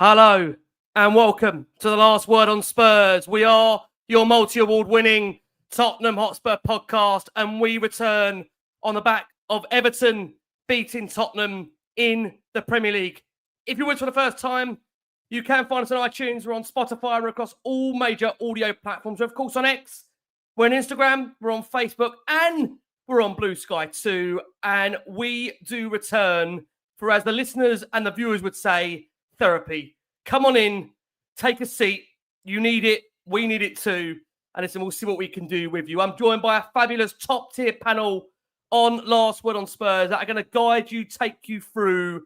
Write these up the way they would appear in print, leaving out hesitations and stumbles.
Hello and welcome to the Last Word on Spurs. We are your multi-award winning Tottenham Hotspur podcast, and we return on the back of Everton beating Tottenham in the Premier League. If you're with us for the first time, you can find us on iTunes. We're on Spotify. We're across all major audio platforms. We're, of course, on X. We're on Instagram. We're on Facebook. And we're on Blue Sky too. And we do return for, as the listeners and the viewers would say, therapy. Come on in, take a seat. You need it. We need it too. And listen, we'll see what we can do with you. I'm joined by a fabulous top tier panel on Last Word on Spurs that are going to guide you, take you through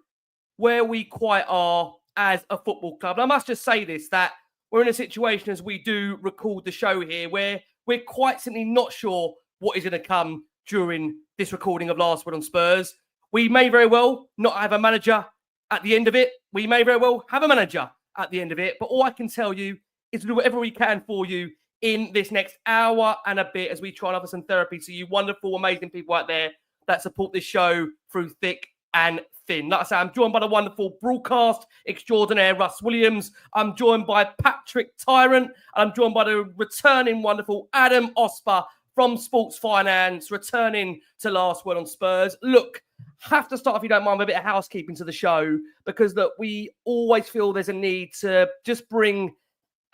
where we quite are as a football club. And I must just say this, that we're in a situation as we do record the show here where we're quite simply not sure what is going to come during this recording of Last Word on Spurs. We may very well not have a manager at the end of it. We may very well have a manager at the end of it. But all I can tell you is to do whatever we can for you in this next hour and a bit as we try and offer some therapy to you wonderful, amazing people out there that support this show through thick and thin. Like I say, I'm joined by the wonderful broadcast extraordinaire Russ Williams. I'm joined by Patrick Tyrant. I'm joined by the returning wonderful Adam Osper from Sports Finance, returning to Last Word on Spurs. Look, have to start, if you don't mind, with a bit of housekeeping to the show, because that we always feel there's a need to just bring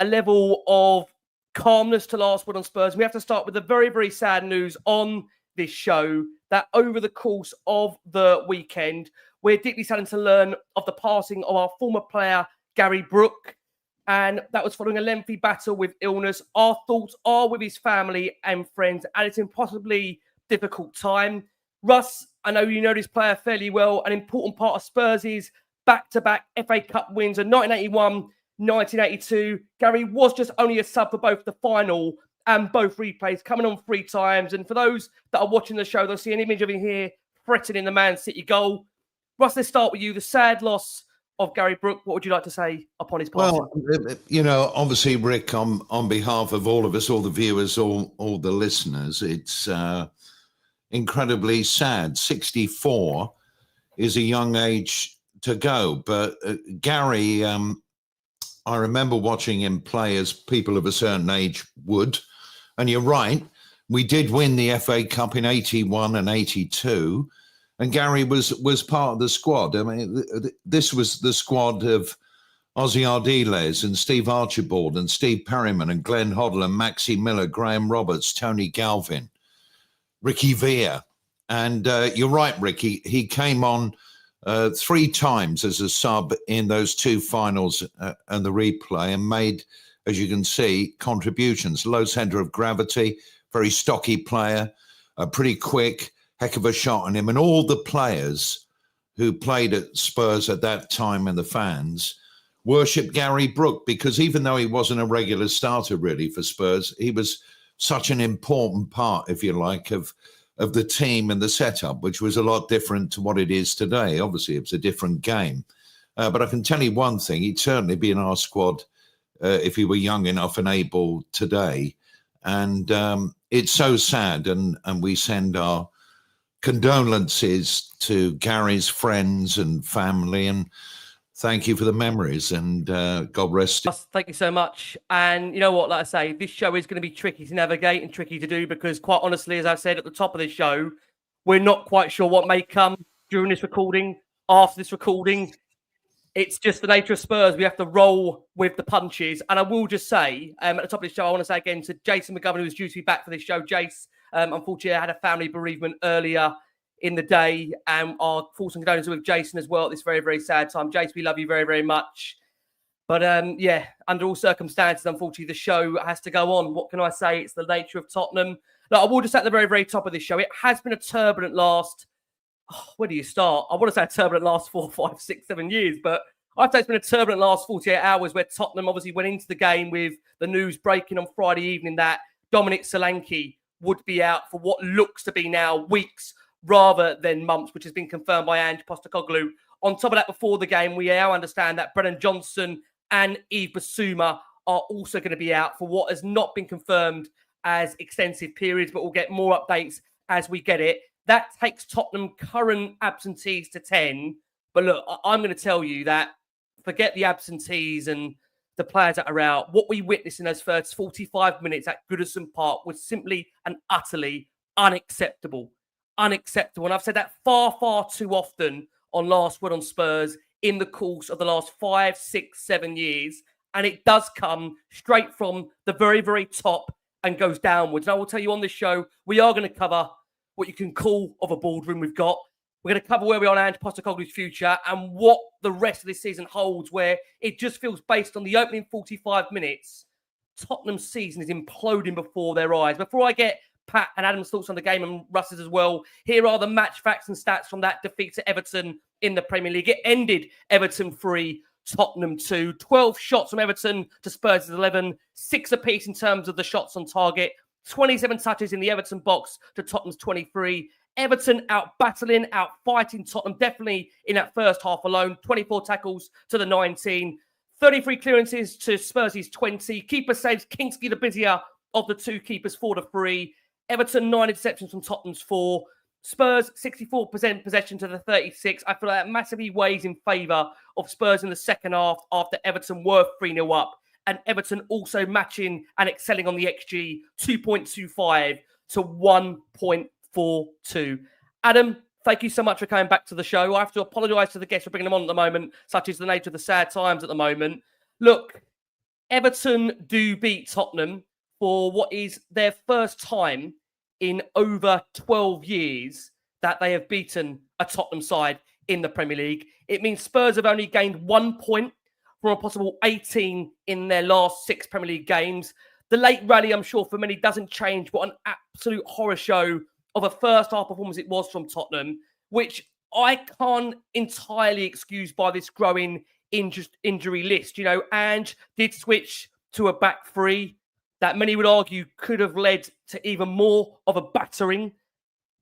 a level of calmness to Last Word on Spurs. We have to start with the very, very sad news on this show that over the course of the weekend, we're deeply saddened to learn of the passing of our former player, Gary Brook. And that was following a lengthy battle with illness. Our thoughts are with his family and friends at this impossibly difficult time. Russ, I know you know this player fairly well. An important part of Spurs' back-to-back FA Cup wins in 1981, 1982. Gary was just only a sub for both the final and both replays, coming on 3 times. And for those that are watching the show, they'll see an image of him here threatening the Man City goal. Russ, let's start with you. The sad loss of Gary Brook. What would you like to say upon his passing? Well, you know, obviously, Rick, on behalf of all of us, all the viewers, all the listeners, it's incredibly sad. 64 is a young age to go. But Gary, I remember watching him play as people of a certain age would. And you're right, we did win the FA Cup in 81 and 82. And Gary was part of the squad. I mean, this was the squad of Ozzy Ardiles and Steve Archibald and Steve Perryman and Glenn Hoddle and Maxie Miller, Graham Roberts, Tony Galvin, Ricky Villa. And you're right, Ricky. He came on 3 times as a sub in those 2 finals and the replay and made, as you can see, contributions. Low centre of gravity, very stocky player, pretty quick, heck of a shot on him. And all the players who played at Spurs at that time and the fans worshipped Gary Brook, because even though he wasn't a regular starter really for Spurs, he was such an important part, if you like, of the team and the setup, which was a lot different to what it is today. Obviously, it's a different game. But I can tell you one thing, he'd certainly be in our squad if he were young enough and able today. And it's so sad, and we send our condolences to Gary's friends and family, and thank you for the memories, and God rest him. Thank you so much. And you know what, like I say, this show is going to be tricky to navigate and tricky to do, because quite honestly, as I said at the top of this show, we're not quite sure what may come during this recording, after this recording. It's just the nature of Spurs. We have to roll with the punches. And I will just say, at the top of the show, I want to say again to Jason McGovern, who was due to be back for this show. Jace, unfortunately, I had a family bereavement earlier in the day, and our thoughts and condolences with Jason as well at this very, very sad time. Jace, we love you very, very much. But yeah, under all circumstances, unfortunately, the show has to go on. What can I say? It's the nature of Tottenham. Look, I will just say at the very, very top of this show, it has been a turbulent last... where do you start? I want to say a turbulent last 4, 5, 6, 7 years, but I'd say it's been a turbulent last 48 hours where Tottenham obviously went into the game with the news breaking on Friday evening that Dominic Solanke would be out for what looks to be now weeks rather than months, which has been confirmed by Ange Postecoglou. On top of that, before the game, we now understand that Brennan Johnson and Yves Bissouma are also going to be out for what has not been confirmed as extensive periods, but we'll get more updates as we get it. That takes Tottenham current absentees to 10. But look, I'm going to tell you that forget the absentees and the players that are out. What we witnessed in those first 45 minutes at Goodison Park was simply and utterly unacceptable. Unacceptable. And I've said that far, far too often on Last Word on Spurs in the course of the last 5, 6, 7 years. And it does come straight from the very, very top and goes downwards. And I will tell you on this show, we are going to cover what you can call of a boardroom we've got. We're going to cover where we are on Ange Postecoglou's future and what the rest of this season holds, where it just feels based on the opening 45 minutes, Tottenham's season is imploding before their eyes. Before I get Pat and Adam's thoughts on the game and Russ's as well, here are the match facts and stats from that defeat to Everton in the Premier League. It ended Everton 3, Tottenham 2. 12 shots from Everton to Spurs' 11. 6 apiece in terms of the shots on target. 27 touches in the Everton box to Tottenham's 23. Everton out-battling, out-fighting Tottenham, definitely in that first half alone. 24 tackles to the 19. 33 clearances to Spurs' 20. Keeper saves Kinsky, the busier of the two keepers, 4-3. Everton, 9 interceptions from Tottenham's 4. Spurs, 64% possession to the 36. I feel like that massively weighs in favour of Spurs in the second half after Everton were 3-0 up. And Everton also matching and excelling on the XG, 2.25 to 1.42. Adam, thank you so much for coming back to the show. I have to apologise to the guests for bringing them on at the moment, such as the nature of the sad times at the moment. Look, Everton do beat Tottenham for what is their first time in over 12 years that they have beaten a Tottenham side in the Premier League. It means Spurs have only gained 1 point from a possible 18 in their last 6 Premier League games. The late rally, I'm sure, for many doesn't change what an absolute horror show of a first half performance it was from Tottenham, which I can't entirely excuse by this growing injury list. You know, Ange did switch to a back three that many would argue could have led to even more of a battering,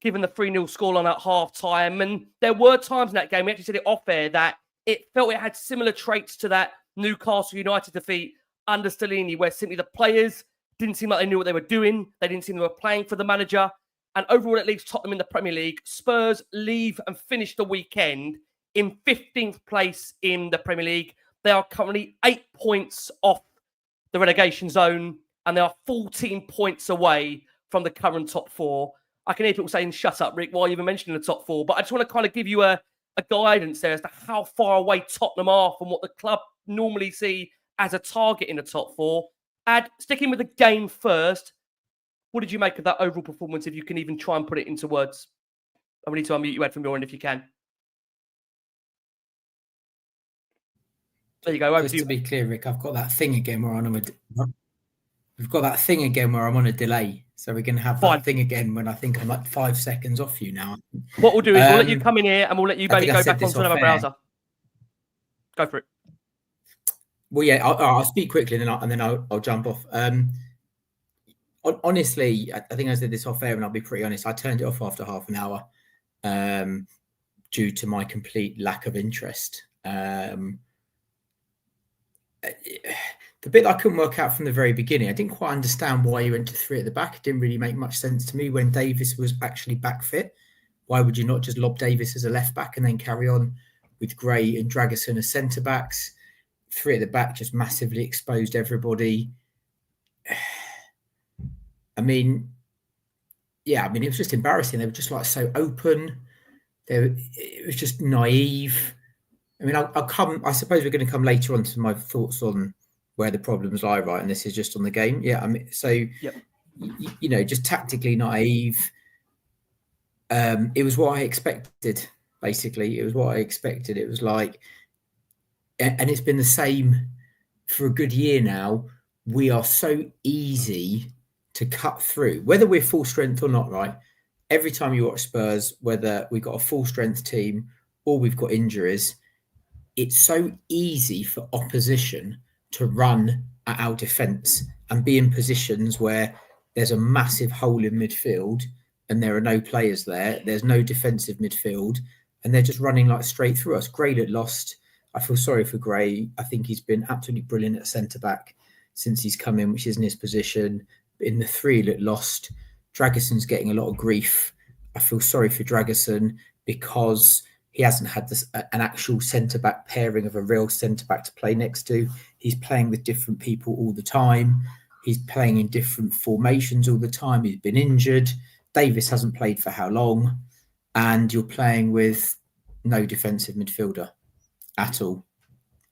given the 3-0 scoreline at half-time. And there were times in that game, we actually said it off air, that it felt it had similar traits to that Newcastle United defeat under Stellini, where simply the players didn't seem like they knew what they were doing. They didn't seem they were playing for the manager. And overall, it leaves Tottenham in the Premier League. Spurs leave and finish the weekend in 15th place in the Premier League. They are currently 8 points off the relegation zone, and they are 14 points away from the current top 4. I can hear people saying, shut up, Rick, while you've been mentioning the top 4. But I just want to kind of give you a guidance there as to how far away Tottenham are from what the club normally see as a target in the top 4. Sticking with the game first, what did you make of that overall performance, if you can even try and put it into words? I need to unmute you, Ed, from your end, if you can. There you go. Over Just to you. To be clear, Rick, I've got that thing again where I'm on a delay. So we're going to have that thing again when I think I'm like 5 seconds off you now. What we'll do is we'll let you come in here and we'll let you maybe go back onto another browser. Go for it. Well, yeah, I'll speak quickly and then I'll jump off. Honestly, I think I said this off air, and I'll be pretty honest. I turned it off after half an hour due to my complete lack of interest. The bit I couldn't work out from the very beginning, I didn't quite understand why you went to 3 at the back. It didn't really make much sense to me when Davis was actually back fit. Why would you not just lob Davis as a left back and then carry on with Gray and Dragusin as centre backs? 3 at the back just massively exposed everybody. I mean, it was just embarrassing. They were just like so open. It was just naive. I mean, I suppose we're going to come later on to my thoughts on where the problems lie, right? And this is just on the game. Yeah, I mean, so, yep. Just tactically naive. It was what I expected, basically. It was what I expected. It was like, and it's been the same for a good year now. We are so easy to cut through, whether we're full strength or not, right? Every time you watch Spurs, whether we've got a full strength team or we've got injuries, it's so easy for opposition to run at our defence and be in positions where there's a massive hole in midfield and there are no players there. There's no defensive midfield and they're just running like straight through us. Gray looked lost. I feel sorry for Gray. I think he's been absolutely brilliant at centre-back since he's come in, which isn't his position. In the 3, looked lost. Dragison's getting a lot of grief. I feel sorry for Dragusin because He hasn't had an actual centre-back pairing of a real centre-back to play next to. He's playing with different people all the time. He's playing in different formations all the time. He's been injured. Davis hasn't played for how long? And you're playing with no defensive midfielder at all.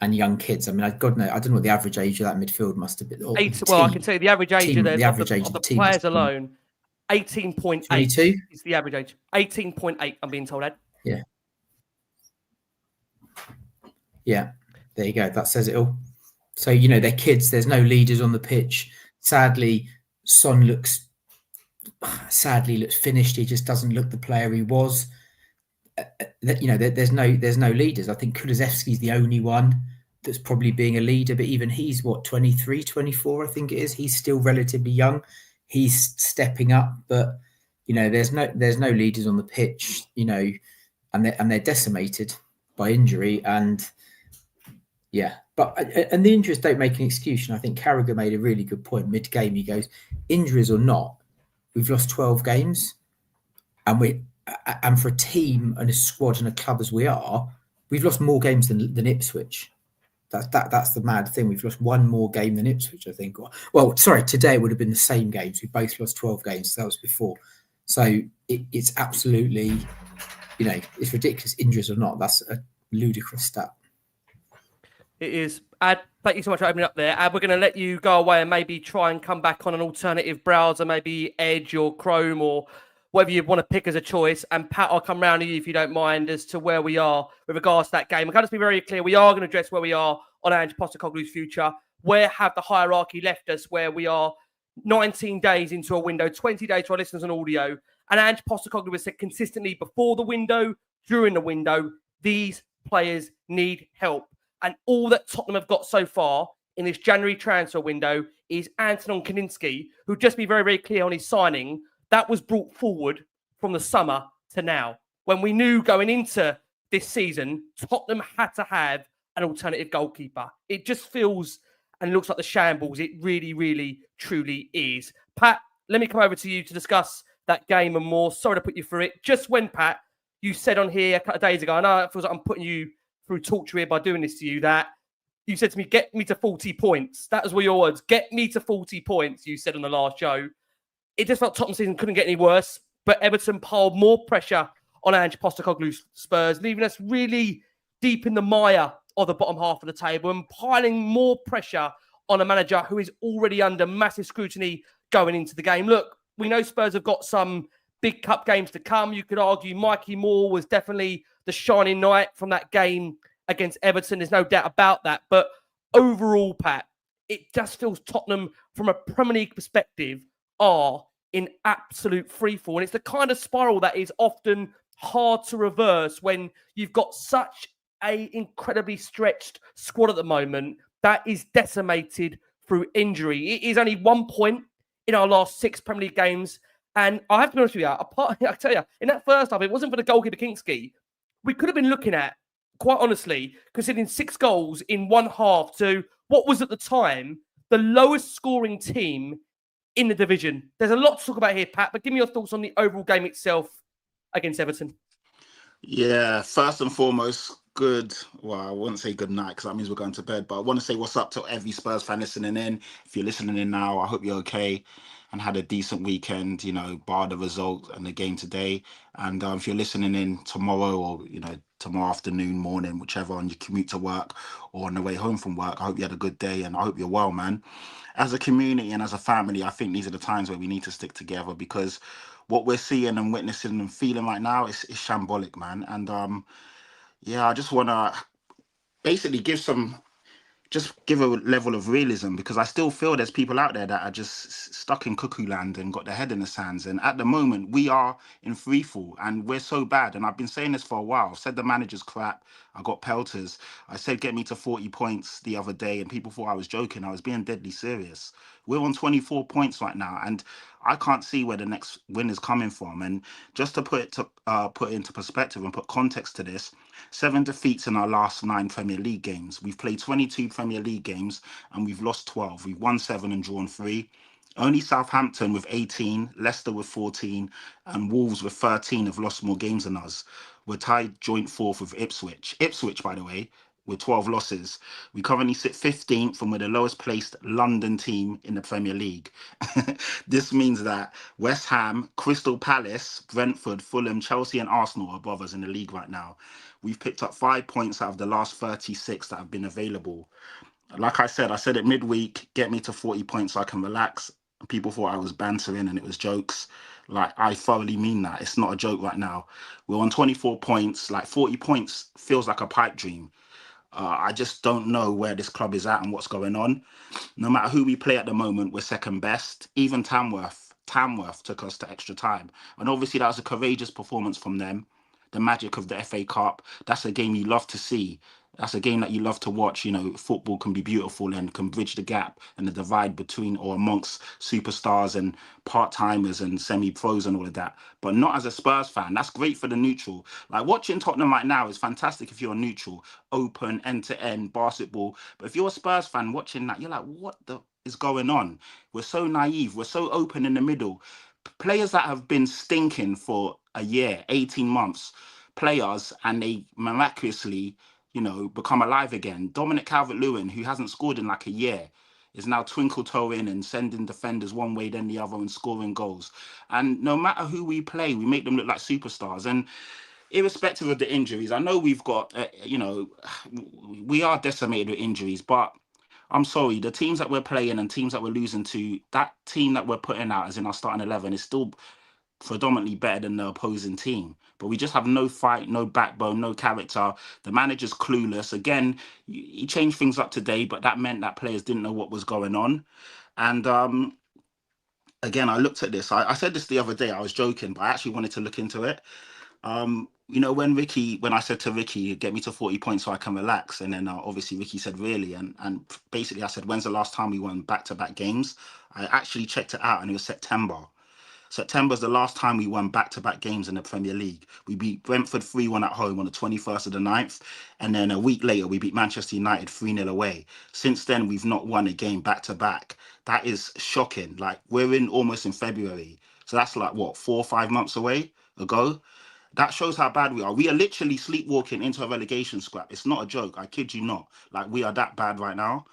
And young kids. I mean, God knows, I don't know what the average age of that midfield must have been. Well, I can tell you the average age of the players alone, 18.8 is the average age. 18.8, I'm being told, Ed. Yeah. Yeah, there you go. That says it all. So, they're kids. There's no leaders on the pitch. Sadly, Son looks finished. He just doesn't look the player he was. There's no leaders. I think Kulusevski's the only one that's probably being a leader, but even he's 23, 24, I think it is. He's still relatively young. He's stepping up, but there's no leaders on the pitch, and they're decimated by injury. And the injuries don't make an excuse. And I think Carragher made a really good point mid-game. He goes, injuries or not, we've lost 12 games, and for a team and a squad and a club as we are, we've lost more games than Ipswich. That's the mad thing. We've lost one more game than Ipswich, I think. Well, sorry, today it would have been the same games. We both lost 12 games. So that was before. So it's absolutely, it's ridiculous. Injuries or not, that's a ludicrous stat. It is. Ad, thank you so much for opening up there. Ad, we're going to let you go away and maybe try and come back on an alternative browser, maybe Edge or Chrome or whatever you want to pick as a choice. And Pat, I'll come round to you if you don't mind as to where we are with regards to that game. I can just be very clear. We are going to address where we are on Ange Postecoglou's future. Where have the hierarchy left us? Where we are 19 days into a window, 20 days to our listeners on audio. And Ange Postecoglou has said consistently before the window, during the window, these players need help. And all that Tottenham have got so far in this January transfer window is Antonin Kinsky, who, just be very, very clear on his signing, that was brought forward from the summer to now, when we knew going into this season, Tottenham had to have an alternative goalkeeper. It just feels and looks like the shambles. It really, really, truly is. Pat, let me come over to you to discuss that game and more. Sorry to put you through it. Just when, Pat, you said on here a couple of days ago, I know it feels like I'm putting you through torture here by doing this to you, that you said to me, get me to 40 points. That was your words. Get me to 40 points, you said on the last show. It just felt Tottenham season couldn't get any worse, but Everton piled more pressure on Ange Postecoglou's Spurs, leaving us really deep in the mire of the bottom half of the table and piling more pressure on a manager who is already under massive scrutiny going into the game. Look, we know Spurs have got some big cup games to come. You could argue Mikey Moore was definitely the shining knight from that game against Everton. There's no doubt about that. But overall, Pat, it just feels Tottenham, from a Premier League perspective, are in absolute freefall. And it's the kind of spiral that is often hard to reverse when you've got such an incredibly stretched squad at the moment that is decimated through injury. It is only 1 point in our last 6 Premier League games. And I have to be honest with you, I tell you, in that first half, it wasn't for the goalkeeper Kinsky, we could have been looking at, quite honestly, considering 6 goals in one half to what was at the time the lowest scoring team in the division. There's a lot to talk about here, Pat, but give me your thoughts on the overall game itself against Everton. Yeah, first and foremost, well, I wouldn't say good night because that means we're going to bed, but I want to say what's up to every Spurs fan listening in. If you're listening in now, I hope you're okay and had a decent weekend, bar the result and the game today. And if you're listening in tomorrow or, tomorrow afternoon, morning, whichever, on your commute to work or on the way home from work, I hope you had a good day and I hope you're well, man. As a community and as a family, I think these are the times where we need to stick together, because what we're seeing and witnessing and feeling right now is shambolic, man. And I just want to basically give a level of realism, because I still feel there's people out there that are just stuck in cuckoo land and got their head in the sands. And at the moment, we are in freefall and we're so bad. And I've been saying this for a while. I've said the manager's crap. I got pelters. I said, get me to 40 points the other day, and people thought I was joking. I was being deadly serious. We're on 24 points right now, and I can't see where the next win is coming from. And just to put it into perspective and put context to this, 7 defeats in our last 9 Premier League games. We've played 22 Premier League games and we've lost 12. We've won 7 and drawn 3. Only Southampton with 18, Leicester with 14, and Wolves with 13 have lost more games than us. We're tied joint fourth with Ipswich. Ipswich, by the way, with 12 losses. We currently sit 15th and we're the lowest placed London team in the Premier League. This means that West Ham, Crystal Palace, Brentford, Fulham, Chelsea and Arsenal are above us in the league right now. We've picked up 5 points out of the last 36 that have been available. Like I said it midweek, get me to 40 points so I can relax. People thought I was bantering and it was jokes. Like, I thoroughly mean that. It's not a joke right now. We're on 24 points. Like, 40 points feels like a pipe dream. I just don't know where this club is at and what's going on. No matter who we play at the moment, we're second best. Even Tamworth took us to extra time. And obviously that was a courageous performance from them. The magic of the FA Cup. That's a game you love to see. That's a game that you love to watch. You know, football can be beautiful and can bridge the gap and the divide between or amongst superstars and part-timers and semi-pros and all of that. But not as a Spurs fan. That's great for the neutral. Like, watching Tottenham right now is fantastic if you're a neutral, open, end-to-end basketball. But if you're a Spurs fan watching that, you're like, what the is going on? We're so naive. We're so open in the middle. Players that have been stinking for a year, 18 months, players, and they miraculously, you know, become alive again. Dominic Calvert-Lewin, who hasn't scored in like a year, is now twinkle-toeing and sending defenders one way then the other and scoring goals. And no matter who we play, we make them look like superstars. And irrespective of the injuries, I know we've got, you know, we are decimated with injuries, but I'm sorry, the teams that we're playing and teams that we're losing to, that team that we're putting out as in our starting 11 is still predominantly better than the opposing team. But we just have no fight, no backbone, no character. The manager's clueless. Again, he changed things up today, but that meant that players didn't know what was going on. And again, I looked at this. I said this the other day. I was joking, but I actually wanted to look into it. You know, when I said to Ricky, get me to 40 points so I can relax, and then obviously Ricky said, really? And basically I said, when's the last time we won back-to-back games? I actually checked it out and it was September. September's the last time we won back-to-back games in the Premier League. We beat Brentford 3-1 at home on the 21st of the 9th. And then a week later, we beat Manchester United 3-0 away. Since then, we've not won a game back-to-back. That is shocking. Like, we're almost in February. So that's like, what, 4 or 5 months ago? That shows how bad we are. We are literally sleepwalking into a relegation scrap. It's not a joke. I kid you not. Like, we are that bad right now.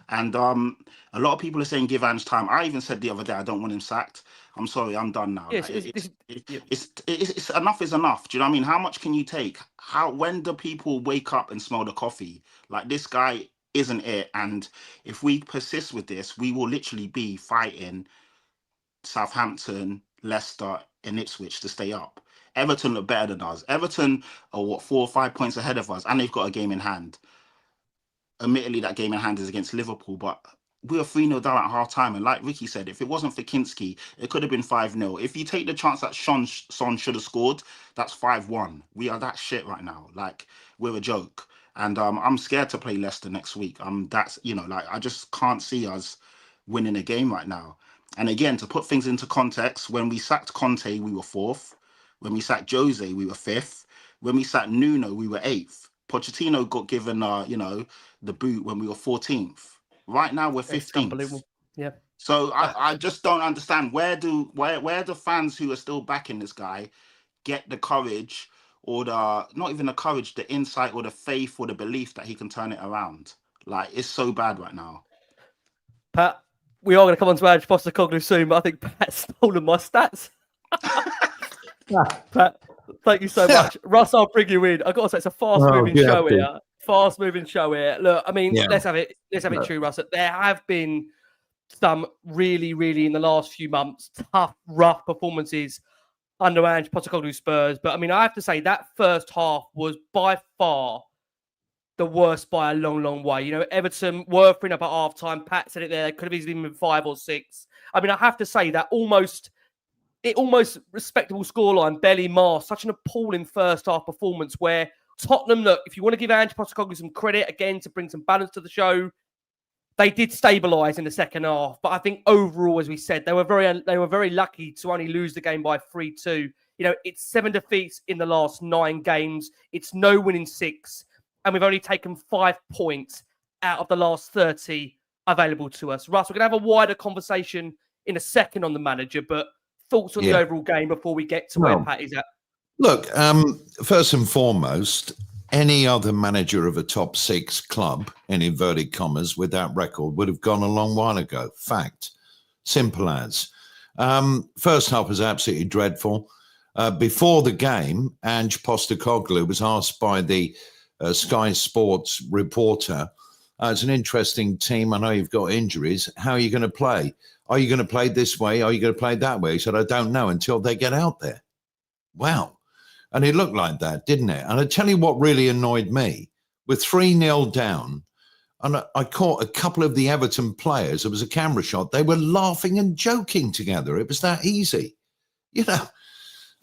And a lot of people are saying give Ange time. I even said the other day, I don't want him sacked. I'm sorry, I'm done now. Yes, like, it's enough is enough. Do you know what I mean? How much can you take? When do people wake up and smell the coffee? Like, this guy isn't it. And if we persist with this, we will literally be fighting Southampton, Leicester, and Ipswich to stay up. Everton look better than us. Everton are 4 or 5 points ahead of us, and they've got a game in hand. Admittedly, that game in hand is against Liverpool, but we were 3-0 down at half time. And like Ricky said, if it wasn't for Kinsky, it could have been 5-0. If you take the chance that Son should have scored, that's 5-1. We are that shit right now. Like, we're a joke. And I'm scared to play Leicester next week. I just can't see us winning a game right now. And again, to put things into context, when we sacked Conte, we were 4th. When we sacked Jose, we were 5th. When we sacked Nuno, we were 8th. Pochettino got given, the boot when we were 14th. Right now, we're 15th. Yeah. So I just don't understand where do fans who are still backing this guy get the courage or not even the courage, the insight or the faith or the belief that he can turn it around. Like, it's so bad right now. Pat, we are going to come on to Ange Postecoglou soon, but I think Pat's stolen my stats. Pat, thank you so much. Russ, I'll bring you in. I've got to say, it's a fast-moving show here. Fast-moving show here. Look, I mean, let's have it true, Russ. There have been some really, really, in the last few months, tough, rough performances under Ange Postecoglou Spurs. But, I mean, I have to say that first half was by far the worst by a long, long way. You know, Everton were 3-0 up at half-time. Pat said it there. Could have easily been 5 or 6. I mean, I have to say that almost respectable scoreline, barely masked such an appalling first half performance where Tottenham, look, if you want to give Ange Postecoglou some credit, again, to bring some balance to the show, they did stabilise in the second half. But I think overall, as we said, they were very lucky to only lose the game by 3-2. You know, it's 7 defeats in the last 9 games. It's no win in 6. And we've only taken 5 points out of the last 30 available to us. Russ, we're going to have a wider conversation in a second on the manager, but thoughts on the overall game before we get to where Pat is at? Look, first and foremost, any other manager of a top 6 club, in inverted commas, with that record would have gone a long while ago. Fact. Simple as. First half was absolutely dreadful. Before the game, Ange Postecoglou was asked by the Sky Sports reporter, it's an interesting team. I know you've got injuries. How are you going to play? Are you going to play this way? Are you going to play that way? He said, I don't know until they get out there. Wow. And it looked like that, didn't it? And I tell you what really annoyed me. We're 3-0 down. And I caught a couple of the Everton players. It was a camera shot. They were laughing and joking together. It was that easy. You know,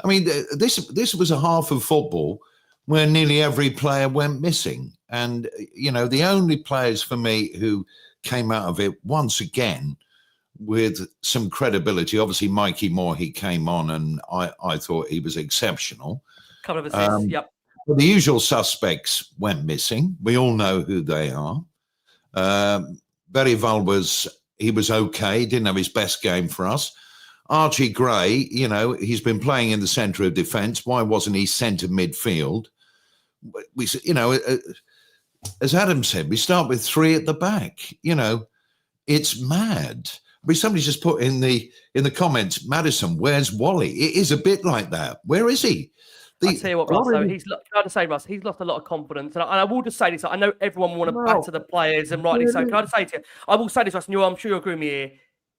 I mean, this was a half of football where nearly every player went missing. And, you know, the only players for me who came out of it once again with some credibility, obviously Mikey Moore, he came on and I thought he was exceptional. Couple of assists, yep. But the usual suspects went missing. We all know who they are. Berryval he was okay, didn't have his best game for us. Archie Gray, you know, he's been playing in the centre of defence. Why wasn't he centre midfield? We, you know, as Adam said, we start with 3 at the back. You know, it's mad. But somebody just put in the comments, Madison, where's Wally? It is a bit like that. Where is he? I'll tell you what, Russ, though, he's lost a lot of confidence. And I will just say this, I know everyone will want to batter the players, and rightly so. Can I just say to you, I will say this, Russ, and I'm sure you'll agree with me here.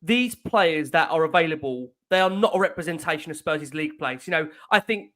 These players that are available, they are not a representation of Spurs' league place. You know, I think,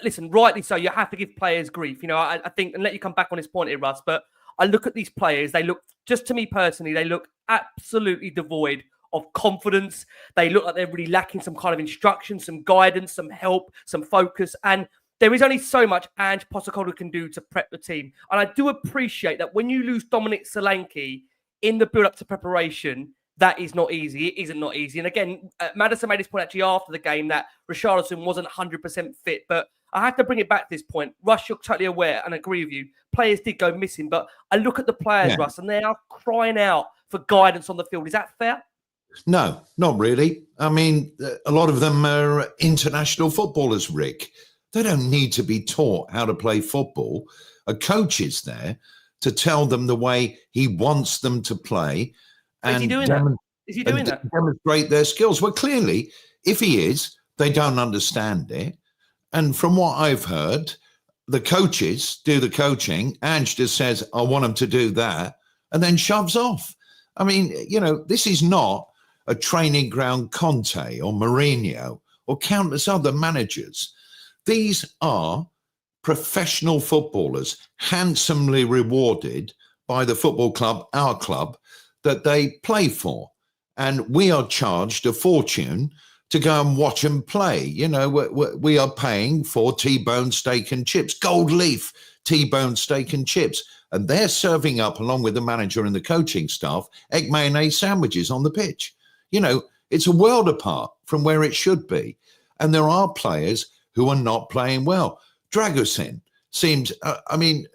listen, rightly so, you have to give players grief. You know, I think, and let you come back on this point here, Russ, but I look at these players, they look, just to me personally, they look absolutely devoid of confidence. They look like they're really lacking some kind of instruction, some guidance, some help, some focus. And there is only so much Ange Postecoglou can do to prep the team. And I do appreciate that when you lose Dominic Solanke in the build-up to preparation, that is not easy. It isn't not easy. And again, Madison made this point actually after the game that Richarlison wasn't 100% fit. But I have to bring it back to this point. Russ, you're totally aware and agree with you. Players did go missing. But I look at the players, Russ, and they are crying out for guidance on the field. Is that fair? No, not really. I mean, a lot of them are international footballers, Rick. They don't need to be taught how to play football. A coach is there to tell them the way he wants them to play. Is he doing that? Is he doing that? Demonstrate their skills. Well, clearly, if he is, they don't understand it. And from what I've heard, the coaches do the coaching. Ange just says, I want them to do that, and then shoves off. I mean, you know, this is not a training ground Conte or Mourinho or countless other managers. These are professional footballers, handsomely rewarded by the football club, our club, that they play for. And we are charged a fortune to go and watch them play. You know, we are paying for T-bone steak and chips, gold leaf T-bone steak and chips. And they're serving up, along with the manager and the coaching staff, egg mayonnaise sandwiches on the pitch. You know, it's a world apart from where it should be. And there are players who are not playing well. Dragusin seems, I mean,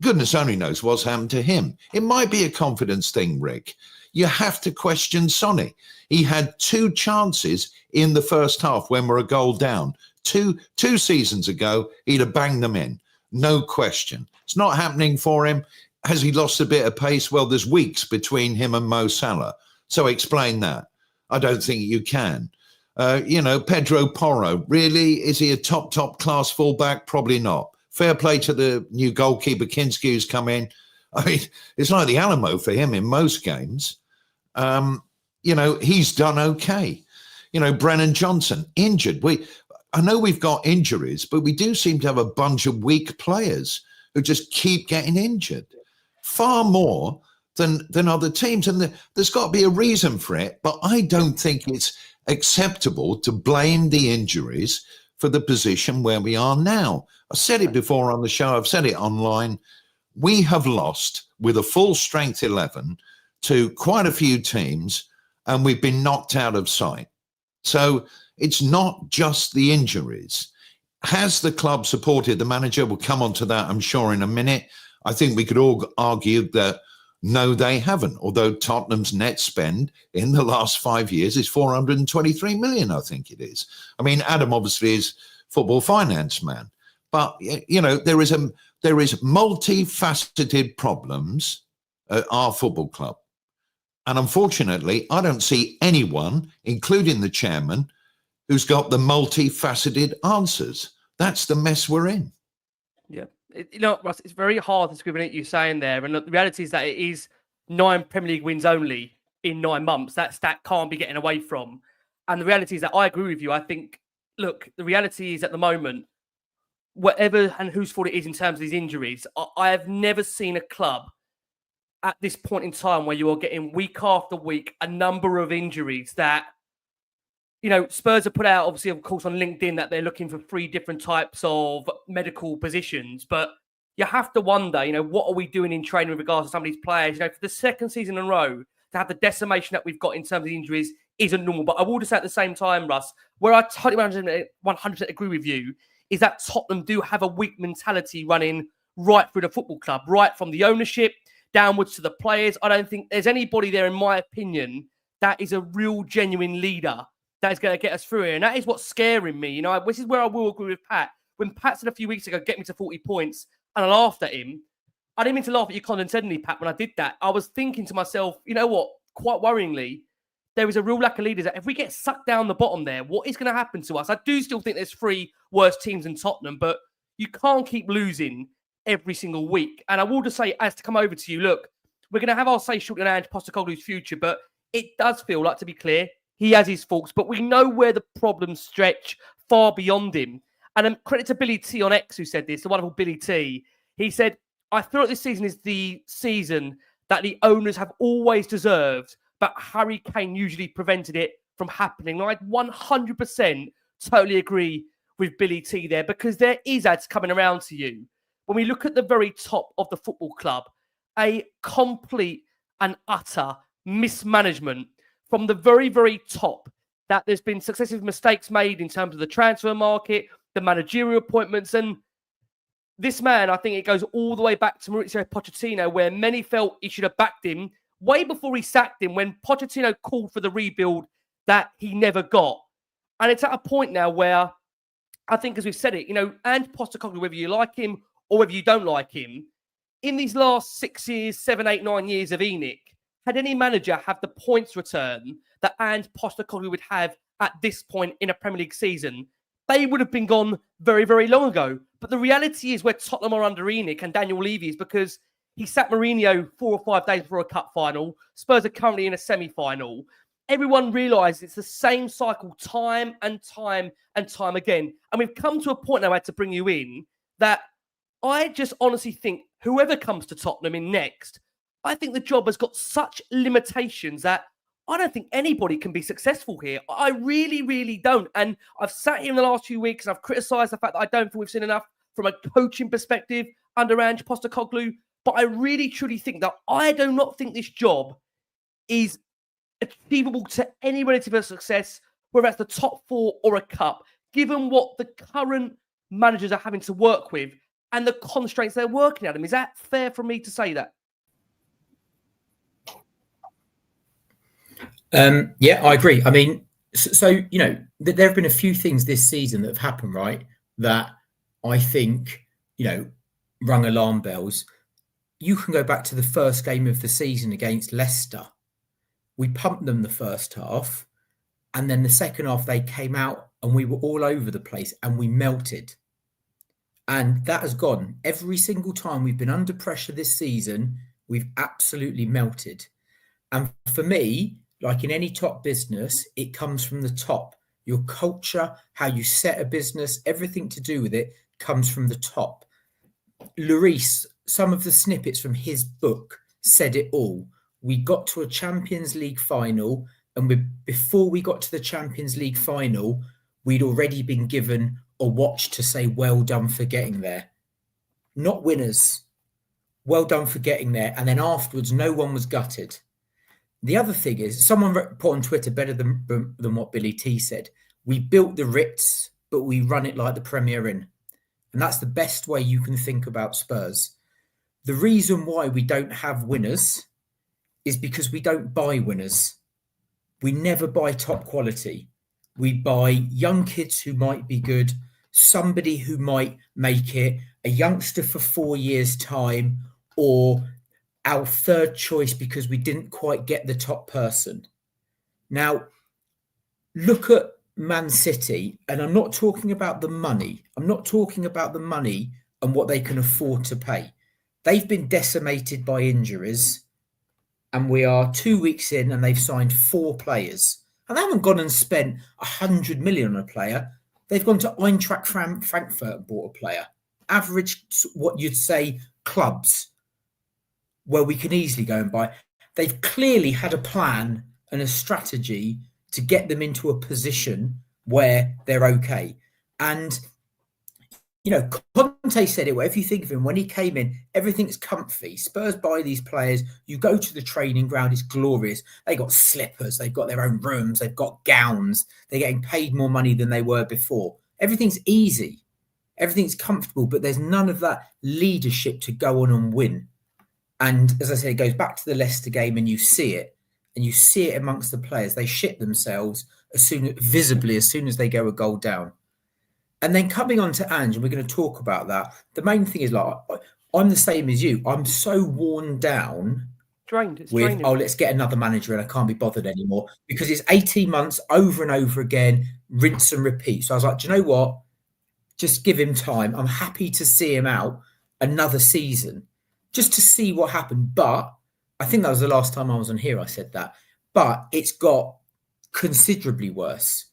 goodness only knows what's happened to him. It might be a confidence thing, Rick. You have to question Sonny. He had 2 chances in the first half when we're a goal down. Two seasons ago, he'd have banged them in. No question. It's not happening for him. Has he lost a bit of pace? Well, there's weeks between him and Mo Salah. So explain that. I don't think you can. You know, Pedro Porro, really? Is he a top class fullback? Probably not. Fair play to the new goalkeeper, Kinsky, who's come in. I mean, it's like the Alamo for him in most games. You know, he's done okay. You know, Brennan Johnson, injured. I know we've got injuries, but we do seem to have a bunch of weak players who just keep getting injured. Far more than other teams. And there's got to be a reason for it. But I don't think it's acceptable to blame the injuries for the position where we are now. I said it before on the show. I've said it online. We have lost with a full strength 11 to quite a few teams, and we've been knocked out of sight. So it's not just the injuries. Has the club supported the manager? We'll come on to that, I'm sure, in a minute. I think we could all argue that no, they haven't, although Tottenham's net spend in the last 5 years is 423 million, I think it is. I mean, Adam obviously is football finance man. But, you know, there is multifaceted problems at our football club. And unfortunately, I don't see anyone, including the chairman, who's got the multifaceted answers. That's the mess we're in. Yeah. You know, Russ, it's very hard to discriminate you saying there. And look, the reality is that it is 9 Premier League wins only in 9 months. That stat can't be getting away from. And the reality is that I agree with you. I think, look, the reality is at the moment, whatever and whose fault it is in terms of these injuries, I have never seen a club at this point in time where you are getting week after week a number of injuries that, you know, Spurs have put out, obviously, of course, on LinkedIn that they're looking for 3 different types of medical positions. But you have to wonder, you know, what are we doing in training with regards to some of these players? You know, for the second season in a row, to have the decimation that we've got in terms of injuries isn't normal. But I will just say at the same time, Russ, where I totally 100% agree with you, is that Tottenham do have a weak mentality running right through the football club, right from the ownership downwards to the players. I don't think there's anybody there, in my opinion, that is a real, genuine leader that is going to get us through here. And that is what's scaring me. You know, this is where I will agree with Pat. When Pat said a few weeks ago, get me to 40 points, and I laughed at him, I didn't mean to laugh at you condescendingly, Pat, when I did that. I was thinking to myself, you know what, quite worryingly, there is a real lack of leaders. That if we get sucked down the bottom there, what is going to happen to us? I do still think there's 3 worse teams than Tottenham, but you can't keep losing every single week. And I will just say, as to come over to you, look, we're going to have our say shortly on Ange Postecoglou's future, but it does feel like, to be clear, he has his faults, but we know where the problems stretch far beyond him. And credit to Billy T on X, who said this, the wonderful Billy T. He said, I feel like this season is the season that the owners have always deserved, but Harry Kane usually prevented it from happening. And I 100% totally agree with Billy T there, because there is ads coming around to you. When we look at the very top of the football club, a complete and utter mismanagement from the very, very top, that there's been successive mistakes made in terms of the transfer market, the managerial appointments. And this man, I think it goes all the way back to Mauricio Pochettino, where many felt he should have backed him way before he sacked him, when Pochettino called for the rebuild that he never got. And it's at a point now where I think, as we've said it, you know, Ange Postecoglou, whether you like him or whether you don't like him, in these last 6 years, 7, 8, 9 years of ENIC, had any manager have the points return that Ange Postecoglou would have at this point in a Premier League season, they would have been gone very, very long ago. But the reality is, where Tottenham are under ENIC and Daniel Levy, is because he sacked Mourinho 4 or 5 days before a cup final. Spurs are currently in a semi-final. Everyone realises it's the same cycle time and time and time again. And we've come to a point now, I had to bring you in, that I just honestly think whoever comes to Tottenham in next, I think the job has got such limitations that I don't think anybody can be successful here. I really, really don't. And I've sat here in the last few weeks and I've criticised the fact that I don't think we've seen enough from a coaching perspective under Ange Postecoglou. But I really, truly think that I do not think this job is achievable to any relative success, whether that's the top 4 or a cup, given what the current managers are having to work with and the constraints they're working at them. Is that fair for me to say that? Yeah, I agree. I mean, so you know, there have been a few things this season that have happened, right, that I think, you know, rung alarm bells. You can go back to the first game of the season against Leicester. We pumped them the first half, and then the second half they came out and we were all over the place and we melted. And that has gone. Every single time we've been under pressure this season, we've absolutely melted. And for me, like in any top business, it comes from the top. Your culture, how you set a business, everything to do with it comes from the top. Lloris, some of the snippets from his book said it all. We got to a Champions League final, and before we got to the Champions League final, we'd already been given a watch to say, well done for getting there. Not winners. Well done for getting there. And then afterwards, no one was gutted. The other thing is, someone put on Twitter better than what Billy T said. We built the Ritz, but we run it like the Premier Inn. And that's the best way you can think about Spurs. The reason why we don't have winners is because we don't buy winners. We never buy top quality. We buy young kids who might be good, somebody who might make it, a youngster for 4 years' time, or our third choice because we didn't quite get the top person. Now, look at Man City, and I'm not talking about the money. I'm not talking about the money and what they can afford to pay. They've been decimated by injuries, and we are 2 weeks in and they've signed 4 players. And they haven't gone and spent 100 million on a player. They've gone to Eintracht Frankfurt and bought a player. Average, what you'd say, clubs where we can easily go and buy. They've clearly had a plan and a strategy to get them into a position where they're okay. And, you know, Conte said it, whatever you think of him, when he came in, everything's comfy. Spurs buy these players. You go to the training ground, it's glorious. They got slippers, they've got their own rooms, they've got gowns. They're getting paid more money than they were before. Everything's easy. Everything's comfortable, but there's none of that leadership to go on and win. And as I said, it goes back to the Leicester game, and you see it. And you see it amongst the players. They shit themselves visibly as soon as they go a goal down. And then coming on to Ange, and we're going to talk about that. The main thing is, like, I'm the same as you. I'm so worn down drained. Let's get another manager and I can't be bothered anymore, because it's 18 months over and over again, rinse and repeat. So I was like, do you know what? Just give him time. I'm happy to see him out another season just to see what happened. But I think that was the last time I was on here I said that. But it's got considerably worse.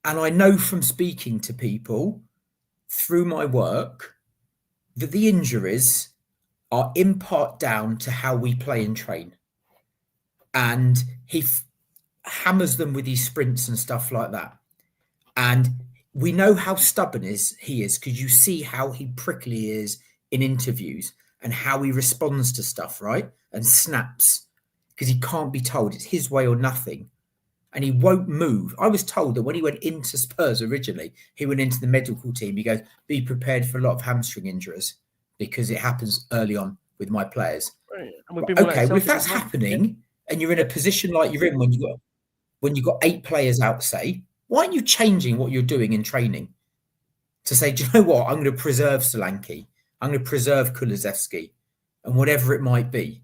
And I know from speaking to people through my work that the injuries are in part down to how we play and train. And he hammers them with his sprints and stuff like that. And we know how stubborn he is, because you see how prickly he is in interviews and how he responds to stuff, right? And snaps, because he can't be told. It's his way or nothing. And he won't move. I was told that when he went into Spurs originally, he went into the medical team. He goes, be prepared for a lot of hamstring injuries because it happens early on with my players. Right. Okay, well, if that's happening and you're in a position like you're in when you got 8 players out, say, why aren't you changing what you're doing in training to say, do you know what? I'm going to preserve Solanke. I'm going to preserve Kulusevski and whatever it might be.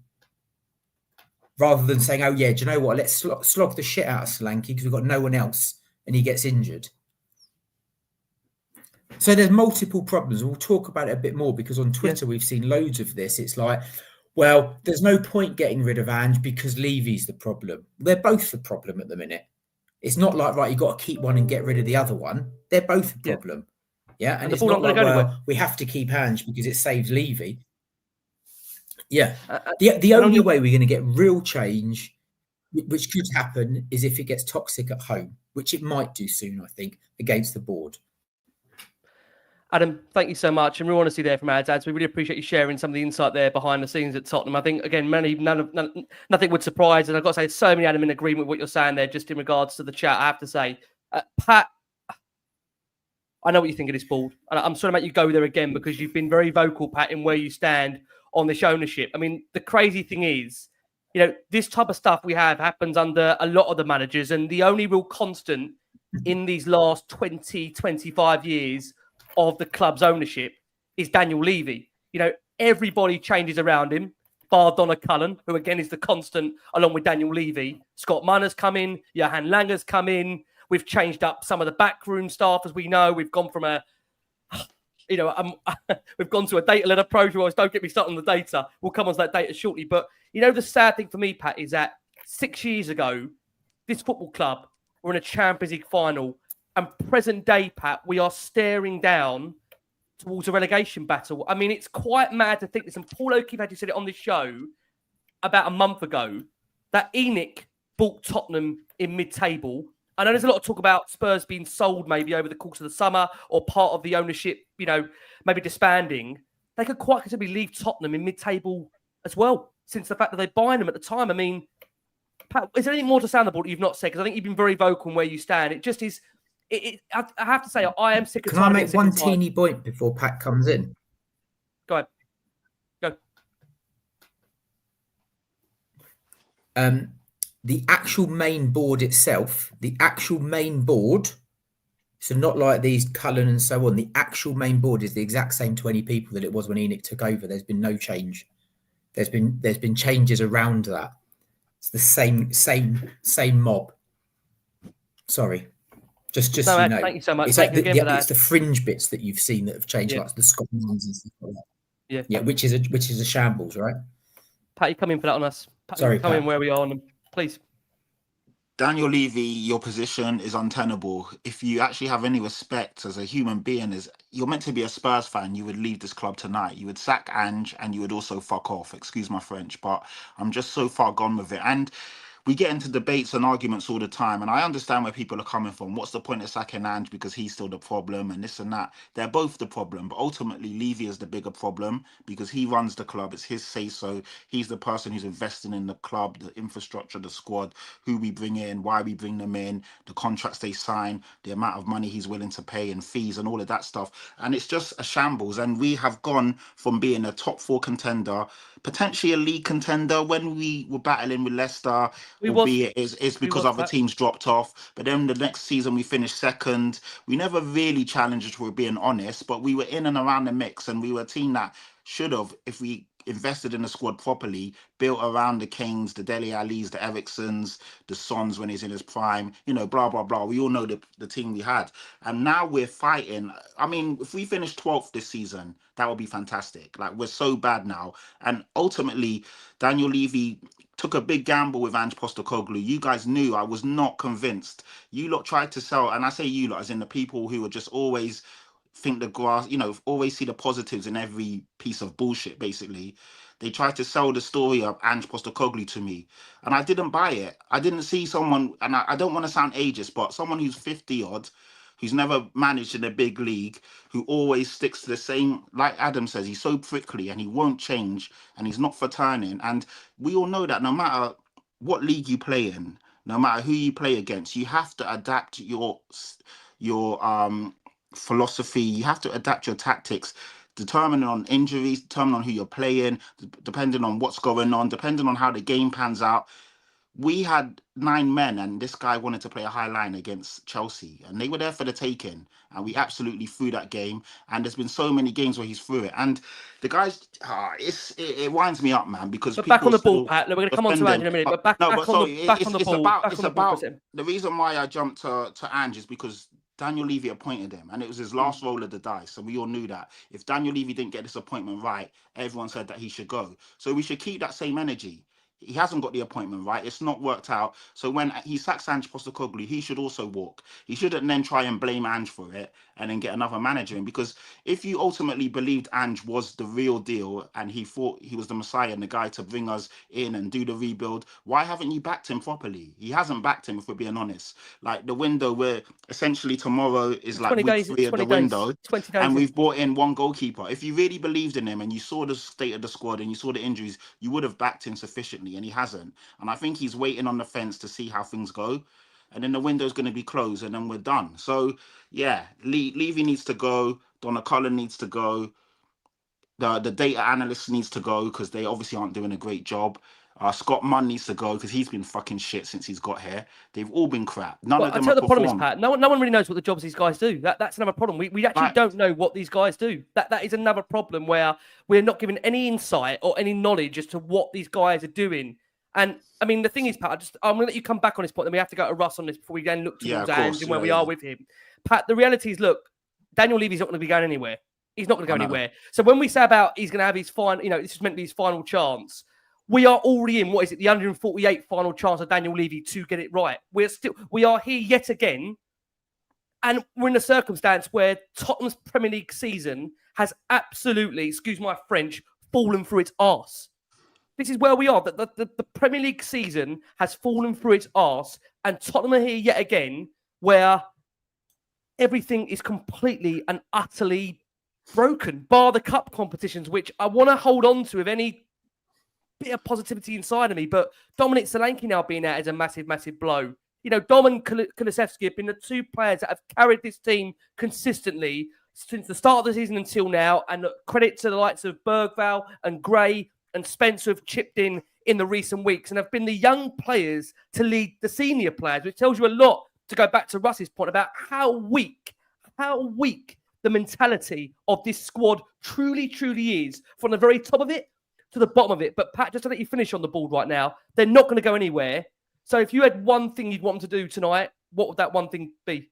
Rather than saying, oh, yeah, do you know what? Let's slog the shit out of Solanke because we've got no one else and he gets injured. So there's multiple problems. We'll talk about it a bit more because on Twitter we've seen loads of this. It's like, well, there's no point getting rid of Ange because Levy's the problem. They're both the problem at the minute. It's not like, right, you've got to keep one and get rid of the other one. They're both a problem. Yeah. And it's not like, well, we have to keep Ange because it saves Levy. Yeah. The only way we're going to get real change, which could happen, is if it gets toxic at home, which it might do soon, I think, against the board. Adam, thank you so much. And real honesty there from our dads. We really appreciate you sharing some of the insight there behind the scenes at Tottenham. I think, again, nothing would surprise. And I've got to say, so many, Adam, in agreement with what you're saying there, just in regards to the chat. I have to say, Pat, I know what you think of this board. And I'm sorry to make you go there again because you've been very vocal, Pat, in where you stand on this ownership. I mean, the crazy thing is, you know, this type of stuff we have happens under a lot of the managers. And the only real constant in these last 20, 25 years of the club's ownership is Daniel Levy. You know, everybody changes around him, bar Donna Cullen, who again is the constant along with Daniel Levy. Scott Munner's come in, Johan Langer's come in. We've changed up some of the backroom staff, as we know. We've gone from we've gone to a data-led approach. Well, don't get me started on the data. We'll come on to that data shortly. But, you know, the sad thing for me, Pat, is that 6 years ago, this football club were in a Champions League final. And present day, Pat, we are staring down towards a relegation battle. I mean, it's quite mad to think this. And Paul O'Keefe actually said it on this show about a month ago that Enoch bought Tottenham in mid-table. I know there's a lot of talk about Spurs being sold maybe over the course of the summer or part of the ownership, you know, maybe disbanding. They could quite considerably leave Tottenham in mid-table as well, since the fact that they're buying them at the time. I mean, Pat, is there anything more to say on the board that you've not said? Because I think you've been very vocal in where you stand. It just is... I have to say, I am sick of. Can I make one teeny point before Pat comes in? Go ahead. Go. The actual main board itself, the actual main board So not like these Cullen and so on. The actual main board is the exact same 20 people that it was when Enoch took over. There's been no change. There's been changes around that. It's the same mob. Sorry, just No, so you know. thank you so much. It's Thank like you again for that. it's the fringe bits that you've seen that have changed, Yeah. like the Scotland and stuff like that. Yeah, which is a shambles, right? Pat, you come in for that on us. Pat, Sorry, come in Pat. where we are on them, please. Daniel Levy, your position is untenable. If you actually have any respect as a human being, as you're meant to be a Spurs fan, you would leave this club tonight. You would sack Ange and you would also fuck off. Excuse my French, but I'm just so far gone with it. And we get into debates and arguments all the time, and I understand where people are coming from. What's the point of sacking Ange because he's still the problem and this and that? They're both the problem, but ultimately Levy is the bigger problem because he runs the club. It's his say-so. He's the person who's investing in the club, the infrastructure, the squad, who we bring in, why we bring them in, the contracts they sign, the amount of money he's willing to pay and fees and all of that stuff. And it's just a shambles. And we have gone from being a top 4 contender, potentially a league contender when we were battling with Leicester, albeit it's because other teams dropped off. But then the next season we finished second. We never really challenged, if we're being honest, but we were in and around the mix, and we were a team that should have, if we invested in the squad properly, built around the Kings, the Dele Allis, the Ericssons, the Sons when he's in his prime, blah, blah, blah. We all know the team we had. And now we're fighting. I mean, if we finish 12th this season, that would be fantastic. Like, we're so bad now. And ultimately, Daniel Levy took a big gamble with Ange Postecoglou. You guys knew I was not convinced. You lot tried to sell, and I say you lot as in the people who are just always think the grass, always see the positives in every piece of bullshit, basically. They tried to sell the story of Ange Postecoglou to me, and I didn't buy it. I didn't see someone, and I don't want to sound ageist, but someone who's 50 odd, who's never managed in a big league, who always sticks to the same, like Adam says, he's so prickly and he won't change and he's not for turning. And we all know that no matter what league you play in, no matter who you play against, you have to adapt your philosophy. You have to adapt your tactics, determining on injuries, determining on who you're playing, depending on what's going on, depending on how the game pans out. We had 9 men, and this guy wanted to play a high line against Chelsea, and they were there for the taking, and we absolutely threw that game. And there's been so many games where he's threw it, and the guys, it winds me up, man, because But people back on the ball, Pat. Look, we're going to come on to Ange in a minute, but back on the ball. It's about the reason why I jumped to Ange is because Daniel Levy appointed him, and it was his last roll of the dice. So we all knew that if Daniel Levy didn't get this appointment right, everyone said that he should go. So we should keep that same energy. He hasn't got the appointment right. It's not worked out. So when he sacks Ange Postecoglou, he should also walk. He shouldn't then try and blame Ange for it and then get another manager in. Because if you ultimately believed Ange was the real deal and he thought he was the Messiah and the guy to bring us in and do the rebuild, why haven't you backed him properly? He hasn't backed him, if we're being honest. Like, the window where essentially tomorrow is like week 3 of the window, and we've brought in 1 goalkeeper. If you really believed in him and you saw the state of the squad and you saw the injuries, you would have backed him sufficiently. And he hasn't. And I think he's waiting on the fence to see how things go. And then the window's going to be closed and then we're done. So, yeah, Levy needs to go. Donna Cullen needs to go. The data analyst needs to go because they obviously aren't doing a great job. Scott Munn needs to go because he's been fucking shit since he's got here. They've all been crap. None of them have performed. The problem is, Pat, no one really knows what the jobs these guys do. That's another problem. We actually don't know what these guys do. That is another problem where we're not given any insight or any knowledge as to what these guys are doing. And I mean, the thing is, Pat, I'm going to let you come back on this point. Then we have to go to Russ on this before we then look towards Ange and where we are with him. Pat, the reality is, look, Daniel Levy's not going to be going anywhere. He's not going to go anywhere. So when we say about he's going to have his final, this is meant to be his final chance. We are already in, the 148th final chance of Daniel Levy to get it right. We are here yet again. And we're in a circumstance where Tottenham's Premier League season has absolutely, excuse my French, fallen through its arse. This is where we are. The Premier League season has fallen through its arse. And Tottenham are here yet again where everything is completely and utterly broken, bar the cup competitions, which I want to hold on to with any bit of positivity inside of me. But Dominic Solanke now being out is a massive, massive blow. Dom and Kulusevski have been the 2 players that have carried this team consistently since the start of the season until now. And credit to the likes of Bergvall and Gray and Spence who have chipped in the recent weeks and have been the young players to lead the senior players, which tells you a lot to go back to Russ's point about how weak the mentality of this squad truly is, from the very top of it to the bottom of it. But Pat, just to let you finish on the board right now, they're not going to go anywhere. So if you had one thing you'd want them to do tonight, what would that one thing be?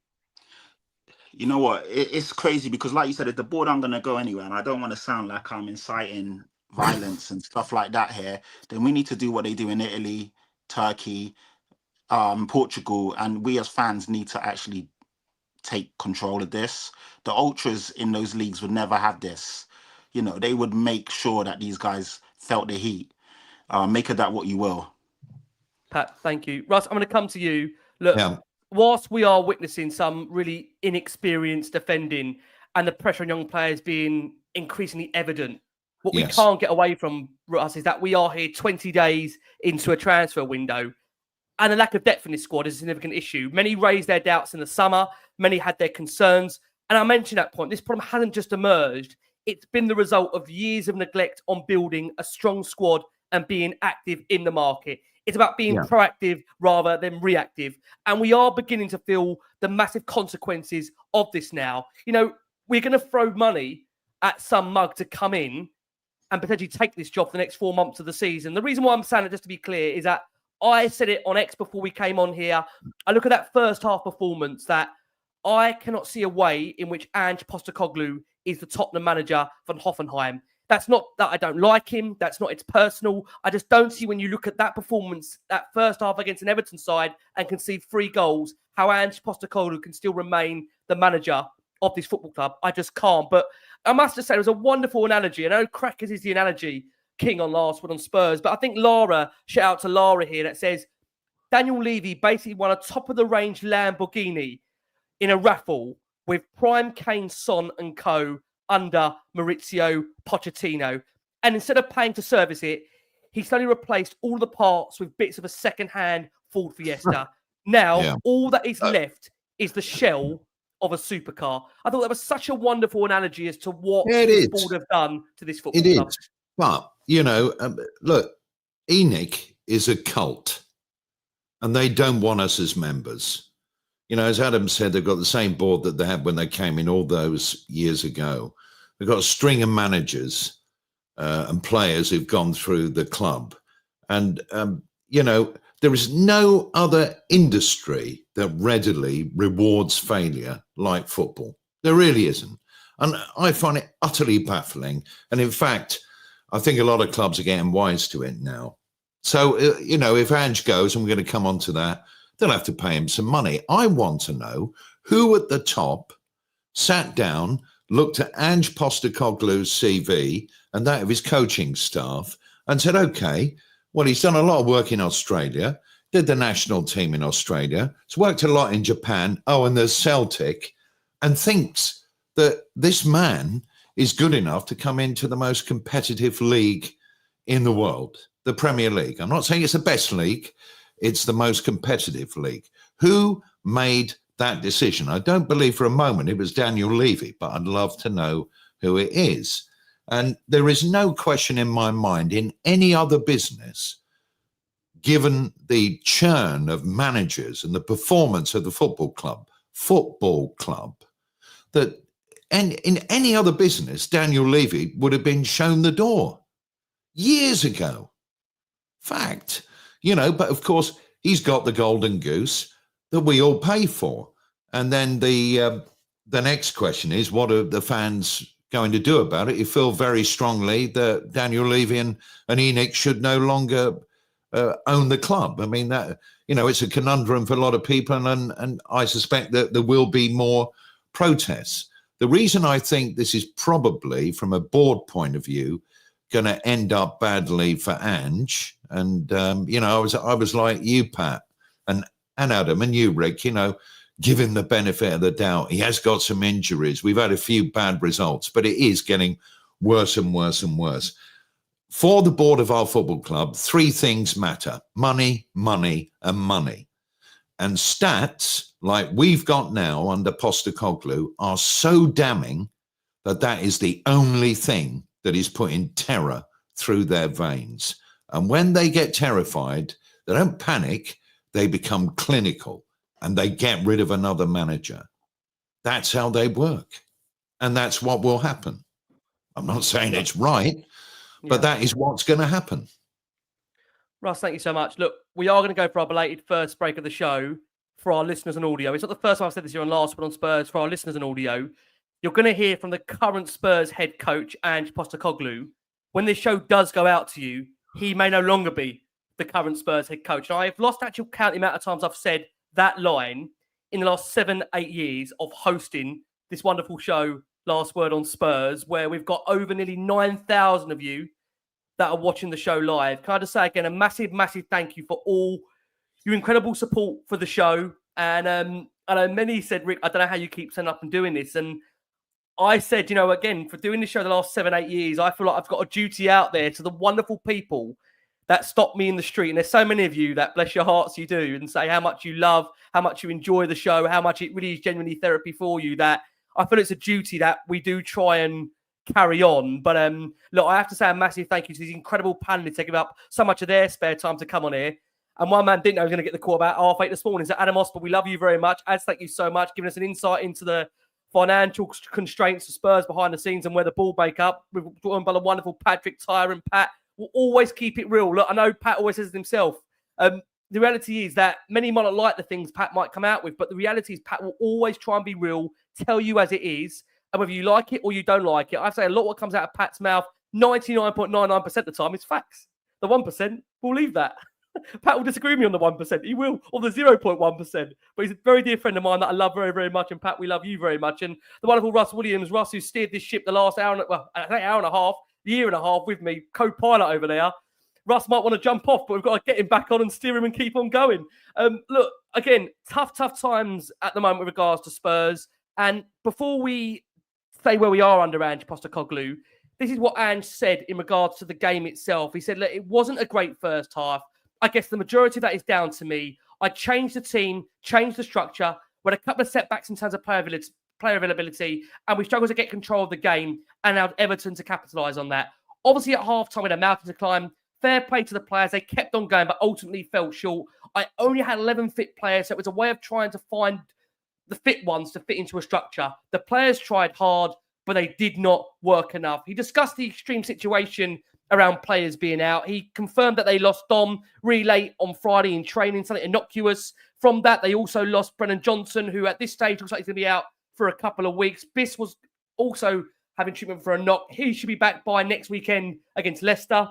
You know what? It's crazy because, like you said, if the board aren't going to go anywhere, and I don't want to sound like I'm inciting violence and stuff like that here, then we need to do what they do in Italy, Turkey, Portugal, and we as fans need to actually take control of this. The ultras in those leagues would never have this. You know, they would make sure that these guys felt the heat. Make of that what you will. Pat, thank you. Russ, I'm going to come to you. Look, whilst we are witnessing some really inexperienced defending and the pressure on young players being increasingly evident, what we can't get away from, Russ, is that we are here 20 days into a transfer window, and the lack of depth in this squad is a significant issue. Many raised their doubts in the summer. Many had their concerns. And I mentioned that point. This problem hasn't just emerged. It's been the result of years of neglect on building a strong squad and being active in the market. It's about being proactive rather than reactive. And we are beginning to feel the massive consequences of this now. You know, we're going to throw money at some mug to come in and potentially take this job for the next 4 months of the season. The reason why I'm saying it, just to be clear, is that I said it on X before we came on here. I look at that first half performance that I cannot see a way in which Ange Postecoglou is the Tottenham manager von Hoffenheim. That's not that I don't like him. That's not, it's personal. I just don't see, when you look at that performance, that first half against an Everton side and concede 3 goals, how Ange Postecoglou can still remain the manager of this football club. I just can't. But I must just say, it was a wonderful analogy. I know Crackers is the analogy king on last one on Spurs, but I think Lara, shout out to Lara here, that says Daniel Levy basically won a top-of-the-range Lamborghini in a raffle with Prime, Kane, Son and co under Maurizio Pochettino. And instead of paying to service it, he slowly replaced all the parts with bits of a second-hand Ford Fiesta. Now, all that is left is the shell of a supercar. I thought that was such a wonderful analogy as to what the board have done to this football club. Is. But, you know, look, ENIC is a cult, and they don't want us as members. You know, as Adam said, they've got the same board that they had when they came in all those years ago. They've got a string of managers and players who've gone through the club. And, you know, there is no other industry that readily rewards failure like football. There really isn't. And I find it utterly baffling. And in fact, I think a lot of clubs are getting wise to it now. So, you know, if Ange goes, and we're going to come on to that, they'll have to pay him some money. I want to know who at the top sat down, looked at Ange Postecoglou's CV and that of his coaching staff and said, okay, well, he's done a lot of work in Australia, did the national team in Australia, he's worked a lot in Japan, and there's Celtic, and thinks that this man is good enough to come into the most competitive league in the world, the Premier League. I'm not saying it's the best league, it's the most competitive league. Who made that decision? I don't believe for a moment it was Daniel Levy, but I'd love to know who it is. And there is no question in my mind in any other business, given the churn of managers and the performance of the football club, that in any other business, Daniel Levy would have been shown the door years ago. Fact. You know, but of course, he's got the golden goose that we all pay for. And then the next question is, what are the fans going to do about it? You feel very strongly that Daniel Levy and ENIC should no longer own the club. I mean, that, you know, it's a conundrum for a lot of people, and I suspect that there will be more protests. The reason I think this is probably, from a board point of view, going to end up badly for Ange. And, you know, I was like you, Pat, and Adam, and you, Rick, you know, give him the benefit of the doubt. He has got some injuries. We've had a few bad results, but it is getting worse and worse and worse. For the board of our football club, 3 things matter: money, money, and money. And stats like we've got now under Postecoglou are so damning that is the only thing that is putting terror through their veins. And when they get terrified, they don't panic, they become clinical. and they get rid of another manager. That's how they work. And that's what will happen. I'm not saying it's right, but that is what's going to happen. Russ, thank you so much. Look, we are going to go for our belated first break of the show for our listeners and audio. It's not the first time I've said this here on Last Word on Spurs. For our listeners and audio, you're going to hear from the current Spurs head coach, Ange Postecoglou. When this show does go out to you, he may no longer be the current Spurs head coach. And I've lost actual count the amount of times I've said that line in the last 7-8 years of hosting this wonderful show, Last Word on Spurs, where we've got over nearly 9,000 of you that are watching the show live. Can I just say again, a massive, massive thank you for all your incredible support for the show. And I know many said, Rick, I don't know how you keep setting up and doing this. And I said, you know, again, for doing this show the last 7-8 years, I feel like I've got a duty out there to the wonderful people that stop me in the street. And there's so many of you that, bless your hearts, you do, and say how much you love, how much you enjoy the show, how much it really is genuinely therapy for you, that I feel it's a duty that we do try and carry on. But look, I have to say a massive thank you to these incredible panelists taking up so much of their spare time to come on here. And one man didn't know he was going to get the call about 8:30 this morning. So Adam Osper, we love you very much. Ads, thank you so much, giving us an insight into the financial constraints of Spurs behind the scenes and where the ball break up. We're joined by the wonderful Patrick, Tyrant, Pat. We'll always keep it real. Look, I know Pat always says it himself. The reality is that many might not like the things Pat might come out with, but the reality is Pat will always try and be real, tell you as it is, and whether you like it or you don't like it. I say a lot of what comes out of Pat's mouth, 99.99% of the time, is facts. The 1%, we'll leave that. Pat will disagree with me on the 1%. He will, on the 0.1%. But he's a very dear friend of mine that I love very, very much. And Pat, we love you very much. And the wonderful Russ Williams, Russ, who steered this ship the last hour and a half, year and a half with me, co-pilot over there. Russ might want to jump off, but we've got to get him back on and steer him and keep on going. Look, again, tough times at the moment with regards to Spurs. And before we say where we are under Ange Postecoglou, this is what Ange said in regards to the game itself. He said, look, it wasn't a great first half. I guess the majority of that is down to me. I changed the team, changed the structure. We had a couple of setbacks in terms of player availability, and we struggled to get control of the game and allowed Everton to capitalise on that. Obviously, at half-time, we had a mountain to climb. Fair play to the players. They kept on going, but ultimately fell short. I only had 11 fit players, so it was a way of trying to find the fit ones to fit into a structure. The players tried hard, but they did not work enough. He discussed the extreme situation around players being out. He confirmed that they lost Dom really late on Friday in training, something innocuous. From that, they also lost Brennan Johnson, who at this stage looks like he's going to be out for a couple of weeks. Biss was also having treatment for a knock. He should be back by next weekend against Leicester,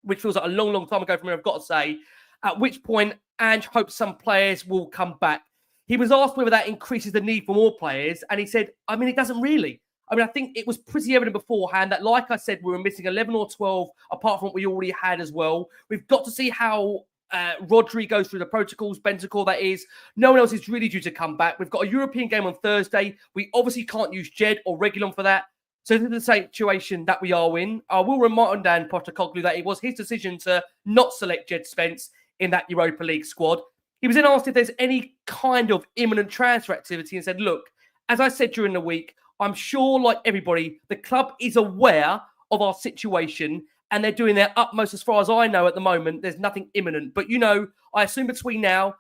which feels like a long, long time ago from here, I've got to say. At which point, Ange hopes some players will come back. He was asked whether that increases the need for more players, and he said, I mean, it doesn't really. I mean, I think it was pretty evident beforehand that, like I said, we were missing 11 or 12 apart from what we already had as well. We've got to see how Rodri goes through the protocols, Bentancur that is. No one else is really due to come back. We've got a European game on Thursday. We obviously can't use Jed or Reguilon for that. So this is the situation that we are in. I will remind Dan Postecoglou that it was his decision to not select Jed Spence in that Europa League squad. He was then asked if there's any kind of imminent transfer activity and said, look, as I said during the week, I'm sure, like everybody, the club is aware of our situation and they're doing their utmost. As far as I know at the moment, there's nothing imminent. But, you know, I assume between now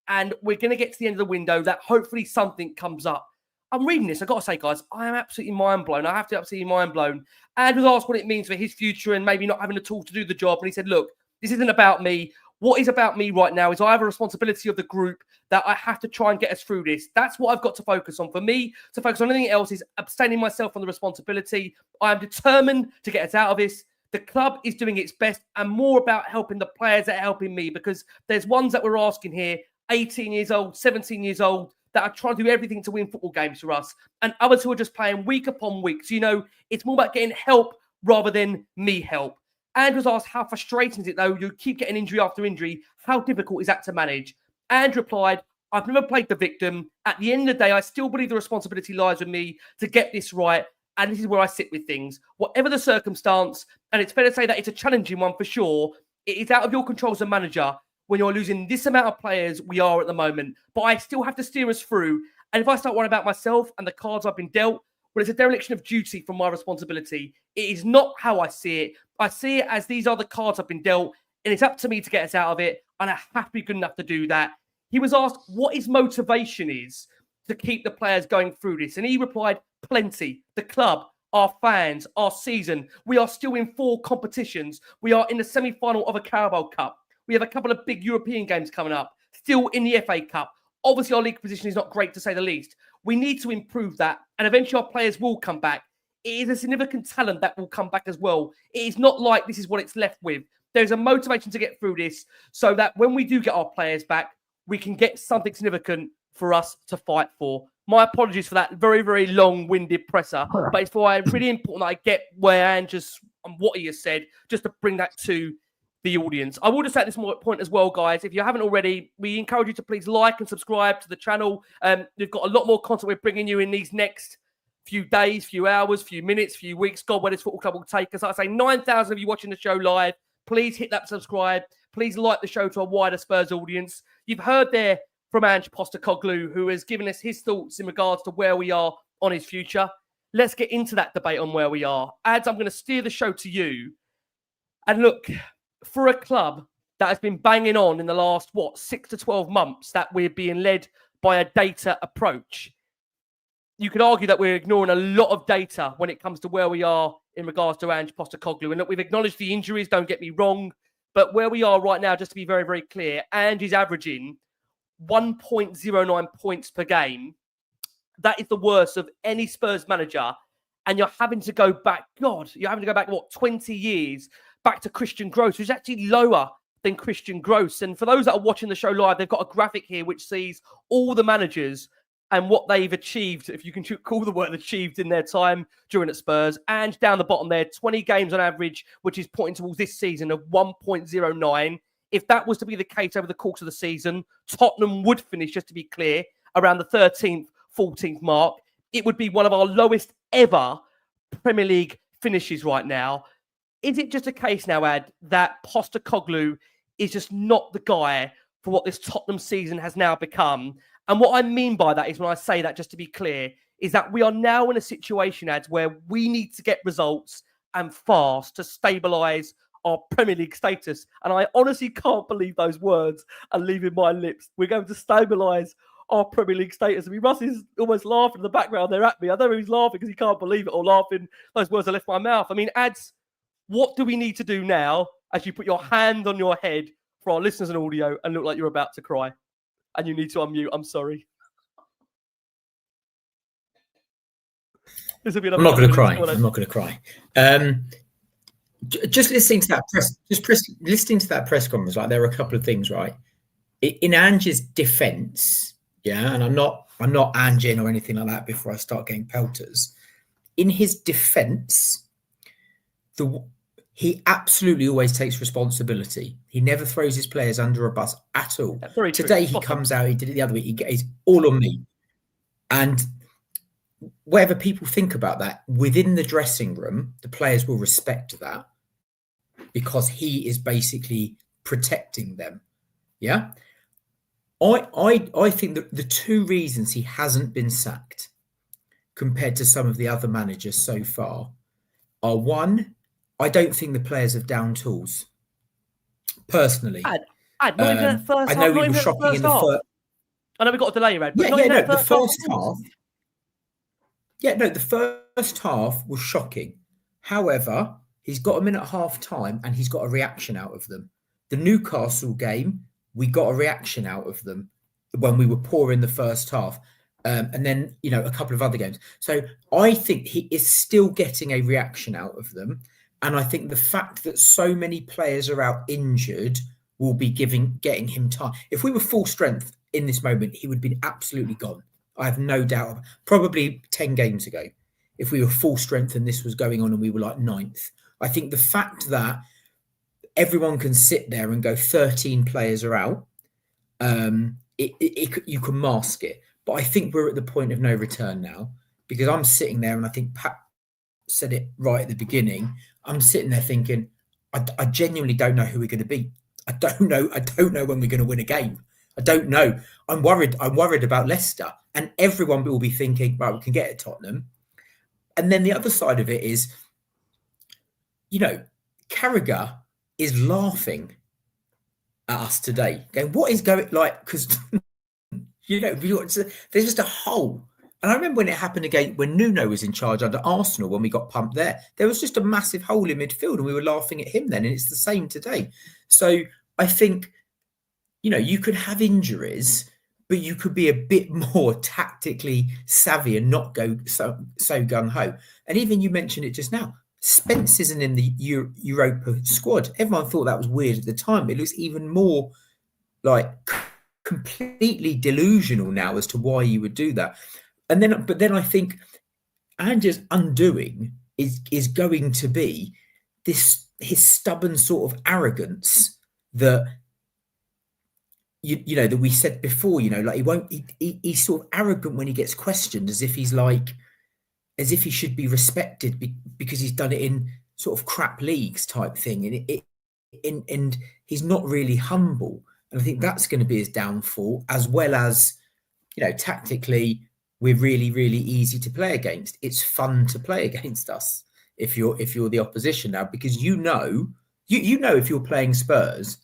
and we're going to get to the end of the window that hopefully something comes up. I'm reading this. I've got to say, guys, I am absolutely mind blown. I have to be absolutely mind blown. And was asked what it means for his future and maybe not having the tools to do the job. And he said, look, this isn't about me. What is about me right now is I have a responsibility of the group that I have to try and get us through this. That's what I've got to focus on. For me, to focus on anything else is abstaining myself from the responsibility. I am determined to get us out of this. The club is doing its best and more about helping the players that are helping me, because there's ones that we're asking here, 18 years old, 17 years old, that are trying to do everything to win football games for us. And others who are just playing week upon week. So, you know, it's more about getting help rather than me help. And was asked, how frustrating is it, though? You keep getting injury after injury. How difficult is that to manage? And replied, I've never played the victim. At the end of the day, I still believe the responsibility lies with me to get this right. And this is where I sit with things. Whatever the circumstance, and it's fair to say that it's a challenging one for sure, it is out of your control as a manager when you're losing this amount of players we are at the moment. But I still have to steer us through. And if I start worrying about myself and the cards I've been dealt, well, it's a dereliction of duty from my responsibility. It is not how I see it. I see it as these are the cards I've been dealt, and it's up to me to get us out of it, and I have to be good enough to do that. He was asked what his motivation is to keep the players going through this. And he replied, plenty. The club, our fans, our season. We are still in 4 competitions. We are in the semi-final of a Carabao Cup. We have a couple of big European games coming up. Still in the FA Cup. Obviously, our league position is not great, to say the least. We need to improve that. And eventually our players will come back. It is a significant talent that will come back as well. It is not like this is what it's left with. There's a motivation to get through this so that when we do get our players back, we can get something significant for us to fight for. My apologies for that very, very long-winded presser, but it's why it's really important that I get where Ange's and what he has said, just to bring that to the audience. I will just say at this point as well, guys, if you haven't already, we encourage you to please like and subscribe to the channel. We've got a lot more content we're bringing you in these next few days, few hours, few minutes, few weeks. God, where this football club will take us. Like I say, 9,000 of you watching the show live. Please hit that subscribe. Please like the show to a wider Spurs audience. You've heard there from Ange Postecoglou, who has given us his thoughts in regards to where we are on his future. Let's get into that debate on where we are. Ads, I'm going to steer the show to you. And look, for a club that has been banging on in the last, 6 to 12 months, that we're being led by a data approach, you could argue that we're ignoring a lot of data when it comes to where we are in regards to Ange Postecoglou. And look, we've acknowledged the injuries, don't get me wrong. But where we are right now, just to be very, very clear, Ange is averaging 1.09 points per game. That is the worst of any Spurs manager. And you're having to go back, 20 years back to Christian Gross, who's actually lower than Christian Gross. And for those that are watching the show live, they've got a graphic here which sees all the managers and what they've achieved, if you can call the word achieved, in their time during at Spurs. And down the bottom there, 20 games on average, which is pointing towards this season of 1.09. If that was to be the case over the course of the season, Tottenham would finish, just to be clear, around the 13th, 14th mark. It would be one of our lowest ever Premier League finishes right now. Is it just a case now, Ad, that Postecoglou is just not the guy for what this Tottenham season has now become? And what I mean by that is, when I say that, just to be clear, is that we are now in a situation, Ads, where we need to get results and fast to stabilise our Premier League status. And I honestly can't believe those words are leaving my lips. We're going to stabilise our Premier League status. I mean, Russ is almost laughing in the background there at me. I don't know if he's laughing because he can't believe it, or laughing those words have left my mouth. I mean, Ads, what do we need to do now as you put your hand on your head for our listeners and audio and look like you're about to cry? And you need to unmute. I'm sorry. I'm not going to cry. I'm not going to cry. Just listening to that listening to that press conference, like, there are a couple of things, right? In Ange's defence, yeah, and I'm not Angeing or anything like that before I start getting pelters. In his defence, he absolutely always takes responsibility. He never throws his players under a bus at all. Today he comes out, he did it the other week, he's all on me. And whatever people think about that, within the dressing room, the players will respect that because he is basically protecting them. Yeah. I think that the two reasons he hasn't been sacked compared to some of the other managers so far are, one, I don't think the players have down tools. Personally, I know we were shocking in the first. I know we got a delay, Red. But the first half. Yeah, no, the first half was shocking. However, he's got them in at half time and he's got a reaction out of them. The Newcastle game, we got a reaction out of them when we were poor in the first half. And then, a couple of other games. So I think he is still getting a reaction out of them. And I think the fact that so many players are out injured will be getting him time. If we were full strength in this moment, he would have been absolutely gone. I have no doubt. Probably 10 games ago, if we were full strength and this was going on and we were like 9th. I think the fact that everyone can sit there and go 13 players are out, you can mask it. But I think we're at the point of no return now, because I'm sitting there and I think Pat said it right at the beginning. I'm sitting there thinking, I genuinely don't know who we're going to beat. I don't know when we're going to win a game. I don't know. I'm worried about Leicester, and everyone will be thinking, right, we can get at Tottenham. And then the other side of it is, Carragher is laughing at us today, going, what is going like? Because there's just a hole. And I remember when it happened again when Nuno was in charge under Arsenal, when we got pumped there was just a massive hole in midfield, and we were laughing at him then, and it's the same today. So I think, you could have injuries, but you could be a bit more tactically savvy and not go so gung-ho. And even you mentioned it just now, Spence isn't in the Europa squad. Everyone thought that was weird at the time. It looks even more like completely delusional now as to why you would do that. But then I think Ange's undoing is going to be his stubborn sort of arrogance that that we said before. Like he's sort of arrogant when he gets questioned, as if he should be respected because he's done it in sort of crap leagues type thing, and he's not really humble. And I think that's going to be his downfall, as well as tactically, we're really, really easy to play against. It's fun to play against us if you're the opposition now, because if you're playing Spurs,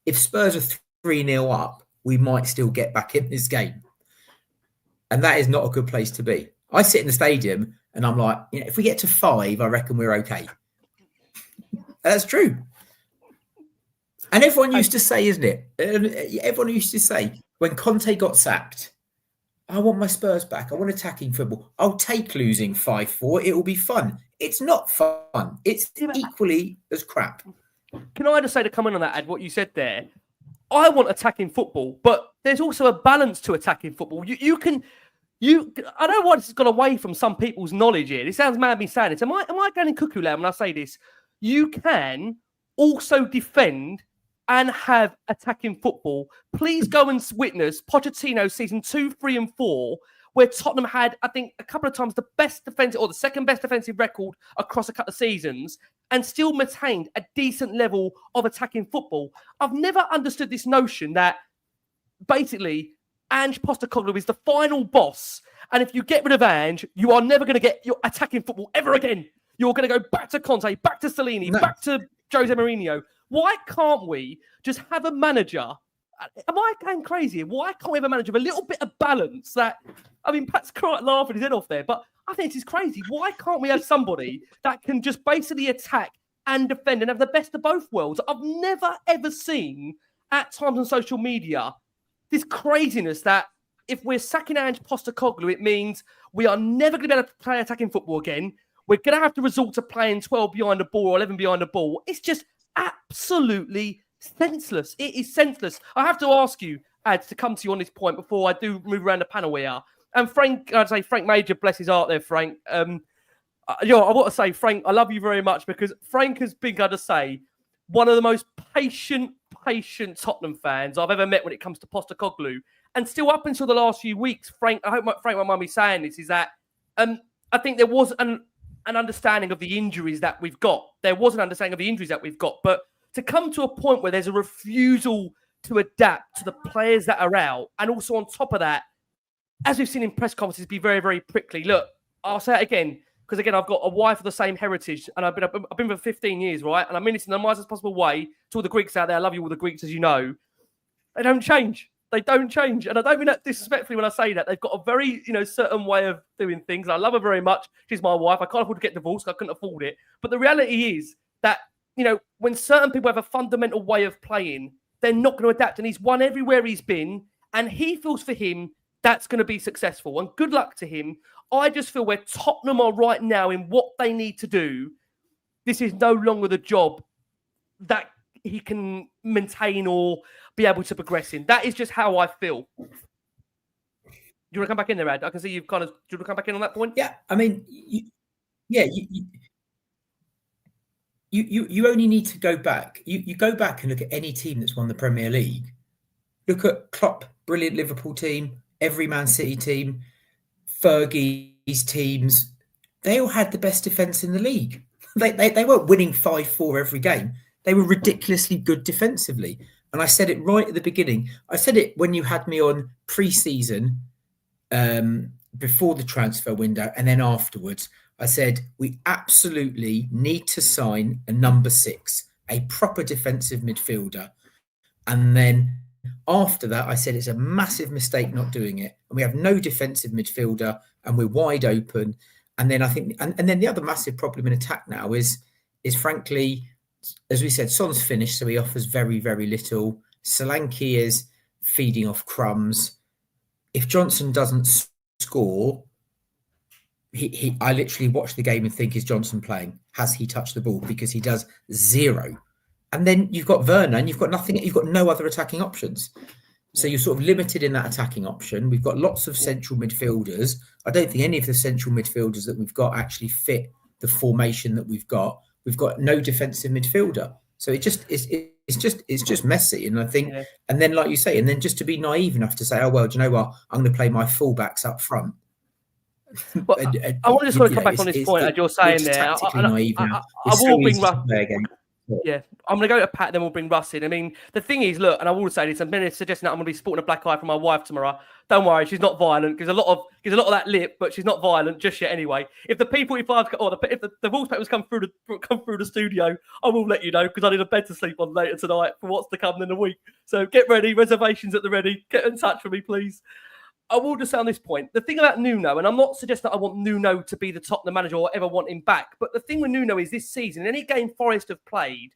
if Spurs are 3-0 up, we might still get back in this game. And that is not a good place to be. I sit in the stadium and I'm like, if we get to 5, I reckon we're okay. That's true. And everyone used to say, isn't it? Everyone used to say, when Conte got sacked, I want my Spurs back. I want attacking football. I'll take losing 5-4. It will be fun. It's not fun. It's equally as crap. Can I just say to comment on that, Ad, what you said there? I want attacking football, but there's also a balance to attacking football. I don't know why this has gone away from some people's knowledge here. This sounds mad me saying it. Am I going in cuckoo land when I say this? You can also defend and have attacking football. Please go and witness Pochettino season 2, 3, and 4, where Tottenham had, I think, a couple of times the best defensive or the second best defensive record across a couple of seasons, and still maintained a decent level of attacking football. I've never understood this notion that basically Ange Postecoglou is the final boss, and if you get rid of Ange, you are never going to get your attacking football ever again. You're going to go back to Conte, back to Salini, back to Jose Mourinho. Why can't we just have a manager? Am I going crazy? Why can't we have a manager with a little bit of balance? Pat's quite laughing his head off there, but I think this is crazy. Why can't we have somebody that can just basically attack and defend and have the best of both worlds? I've never, ever seen at times on social media this craziness that if we're sacking Ange Postecoglou, it means we are never going to be able to play attacking football again. We're going to have to resort to playing 12 behind the ball or 11 behind the ball. It's just absolutely senseless. It is senseless. I have to ask you, Ad, to come to you on this point before I do move around the panel here. And Frank, I'd say Frank Major, bless his heart there, Frank. I want to say, Frank, I love you very much, because Frank has been, going to say, one of the most patient Tottenham fans I've ever met when it comes to Postecoglou. And still up until the last few weeks, Frank, I hope Frank won't mind me saying this, is that I think there was an understanding of the injuries that we've got. There was an understanding of the injuries that we've got. But to come to a point where there's a refusal to adapt to the players that are out, and also on top of that, as we've seen in press conferences, be very, very prickly. Look, I'll say it again, because again, I've got a wife of the same heritage, and I've been for 15 years, right? And I mean this in the nicest possible way to all the Greeks out there. I love you, all the Greeks, as you know. They don't change. They don't change. And I don't mean that disrespectfully when I say that. They've got a very, certain way of doing things. I love her very much. She's my wife. I can't afford to get divorced. I couldn't afford it. But the reality is that, when certain people have a fundamental way of playing, they're not going to adapt. And he's won everywhere he's been. And he feels for him that's going to be successful. And good luck to him. I just feel where Tottenham are right now in what they need to do, this is no longer the job that he can maintain or be able to progress in. That is just how I feel. Do you want to come back in there, Ad? I can see you've do you want to come back in on that point? Yeah, I mean, you only need to go back. You go back and look at any team that's won the Premier League. Look at Klopp, brilliant Liverpool team, every Man City team, Fergie's teams. They all had the best defence in the league. They weren't winning 5-4 every game. They were ridiculously good defensively. And I said it right at the beginning. I said it when you had me on pre-season, before the transfer window, and then afterwards. I said, we absolutely need to sign a number 6, a proper defensive midfielder. And then after that, I said it's a massive mistake not doing it. And we have no defensive midfielder and we're wide open. And then I think, and then the other massive problem in attack now is frankly, as we said, Son's finished, so he offers very, very little. Solanke is feeding off crumbs. If Johnson doesn't score, I literally watch the game and think, is Johnson playing? Has he touched the ball? Because he does zero. And then you've got Werner and you've got nothing, you've got no other attacking options. So you're sort of limited in that attacking option. We've got lots of central midfielders. I don't think any of the central midfielders that we've got actually fit the formation that we've got. We've got no defensive midfielder. So it's just messy. And I think, and then like you say, and then just to be naive enough to say, oh, well, do you know what? I'm going to play my fullbacks up front. Well, I want to just come back on this point as you're saying there. I will bring Yeah, I'm going to go to Pat, then we'll bring Russ in. I mean, the thing is, look, and I will say this, I'm suggesting that I'm going to be sporting a black eye from my wife tomorrow. Don't worry, she's not violent. Gives a lot of that lip, but she's not violent just yet anyway. If the P45, or if the Wolves papers come through the studio, I will let you know, because I need a bed to sleep on later tonight for what's to come in the week. So get ready, reservations at the ready. Get in touch with me, please. I will just say on this point, the thing about Nuno, and I'm not suggesting that I want Nuno to be the Tottenham manager or ever want him back, but the thing with Nuno is this season, in any game Forest have played,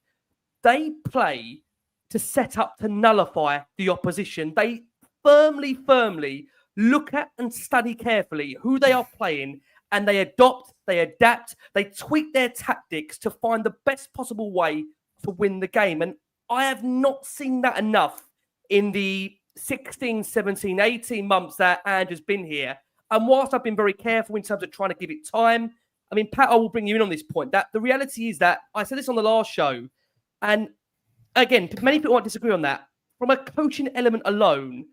they play to set up to nullify the opposition. They firmly look at and study carefully who they are playing, and they adopt, they adapt, they tweak their tactics to find the best possible way to win the game. And I have not seen that enough in the 16, 17, 18 months that Ange has been here. And whilst I've been very careful in terms of trying to give it time, I mean, Pat, I will bring you in on this point, that the reality is that I said this on the last show, and again, many people might disagree on that. From a coaching element alone,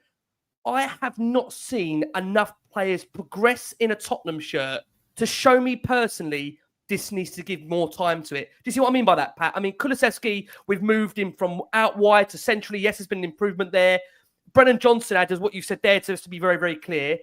I have not seen enough players progress in a Tottenham shirt to show me personally this needs to give more time to it. Do you see what I mean by that, Pat? I mean, Kulusevski, we've moved him from out wide to centrally. Yes, there's been an improvement there. Brennan Johnson adds what you said there to be very, very clear.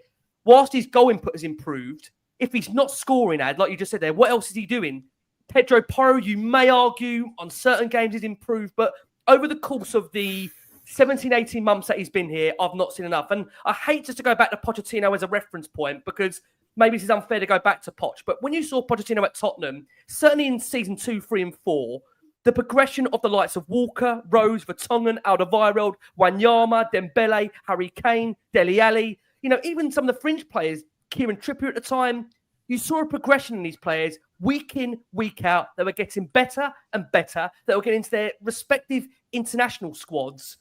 Whilst his goal input has improved, if he's not scoring, like you just said there, what else is he doing? Pedro Porro, you may argue, on certain games he's improved, but over the course of the 17, 18 months that he's been here, I've not seen enough. And I hate just to go back to Pochettino as a reference point, because maybe this is unfair to go back to Poch, but when you saw Pochettino at Tottenham, certainly in season 2, 3 and 4, the progression of the likes of Walker, Rose, Vertonghen, Alderweireld, Wanyama, Dembele, Harry Kane, Dele Alli, even some of the fringe players, Kieran Trippier at the time, you saw a progression in these players week in, week out. They were getting better and better. They were getting into their respective international squads.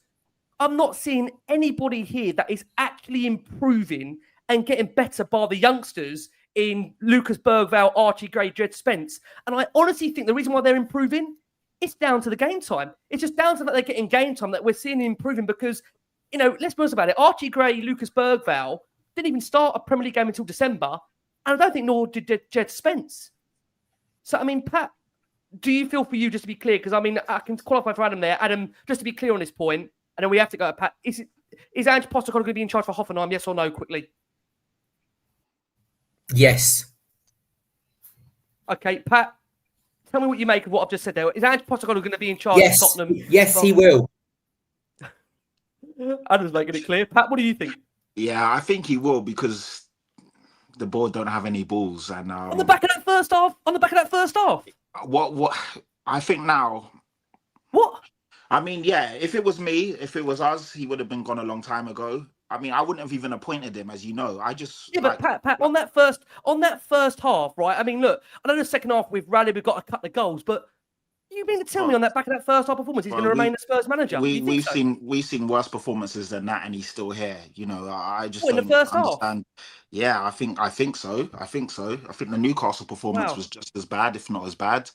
I'm not seeing anybody here that is actually improving and getting better by the youngsters in Lucas Bergvall, Archie Gray, Jed Spence. And I honestly think the reason why they're improving, it's down to the game time. It's just down to that they're getting game time that we're seeing improving because, let's be honest about it. Archie Gray, Lucas Bergvall didn't even start a Premier League game until December. And I don't think nor did Jed Spence. So, I mean, Pat, do you feel for you, just to be clear, because, I mean, I can qualify for Adam there. Adam, just to be clear on this point, and then we have to go to Pat. Is Ange Postecoglou going to be in charge for Hoffenheim, yes or no, quickly? Yes. Okay, Pat, tell me what you make of what I've just said there. Is Ange Postecoglou going to be in charge of Tottenham? Yes, he will. Adam's making it clear. Pat, what do you think? Yeah, I think he will, because the board don't have any balls. And on the back of that first half? What? I think now. What? I mean, yeah, if it was me, if it was us, he would have been gone a long time ago. I mean, I wouldn't have even appointed him, as you know. But Pat, on that first half, right? I mean, look, I know the second half we've rallied, we've got a couple of goals, but you mean to tell me on that back of that first half performance, he's going to remain the Spurs manager? We've seen worse performances than that, and he's still here. I just in the first understand. Half? Yeah, I think so. I think the Newcastle performance was just as bad, if not as bad.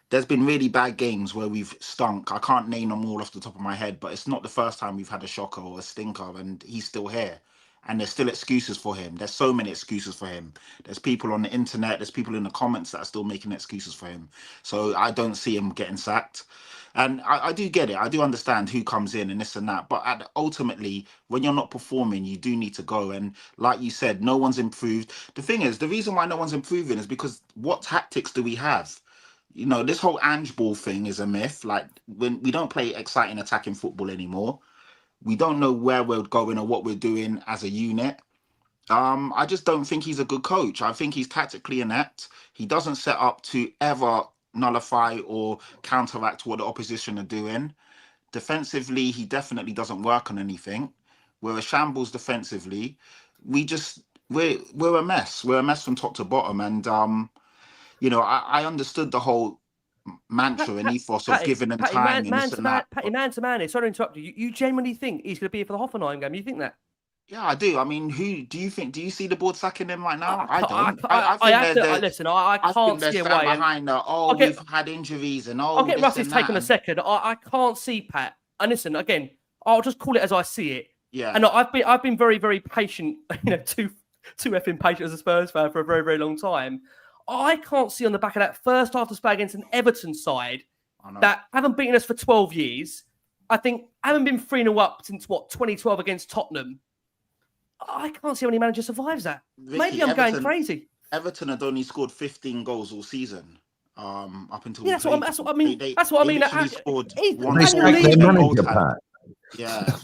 There's been really bad games where we've stunk. I can't name them all off the top of my head, but it's not the first time we've had a shocker or a stinker, and he's still here. And there's still excuses for him. There's so many excuses for him. There's people on the internet, there's people in the comments that are still making excuses for him. So I don't see him getting sacked. And I do get it. I do understand who comes in and this and that. But ultimately, when you're not performing, you do need to go. And like you said, no one's improved. The thing is, the reason why no one's improving is because what tactics do we have? this whole Ange ball thing is a myth. Like, when we don't play exciting attacking football anymore, we don't know where we're going or what we're doing as a unit. I just don't think he's a good coach. I think he's tactically inept. He doesn't set up to ever nullify or counteract what the opposition are doing. Defensively, he definitely doesn't work on anything. We're a shambles defensively. We're a mess. We're a mess from top to bottom. And I understood the whole mantra and ethos of giving them time and this and that. Man to man, sorry to interrupt you. You genuinely think he's going to be here for the Hoffenheim game? You think that? Yeah, I do. I mean, who do you think? Do you see the board sacking him right now? I don't. I can't see a way behind that. We've had injuries and I'll get Russ's take in a second. I can't see, Pat. And listen, again, I'll just call it as I see it. Yeah. And I've been very, very patient. Too effing patient as a Spurs fan for a very, very long time. I can't see on the back of that first half display against an Everton side that haven't beaten us for 12 years. I think haven't been 3-0 up since 2012 against Tottenham. I can't see how any manager survives that. Vicky, Maybe I'm going crazy. Everton had only scored 15 goals all season. Up until that's what I mean. That's what I mean. They scored one manager, Pat. Yeah.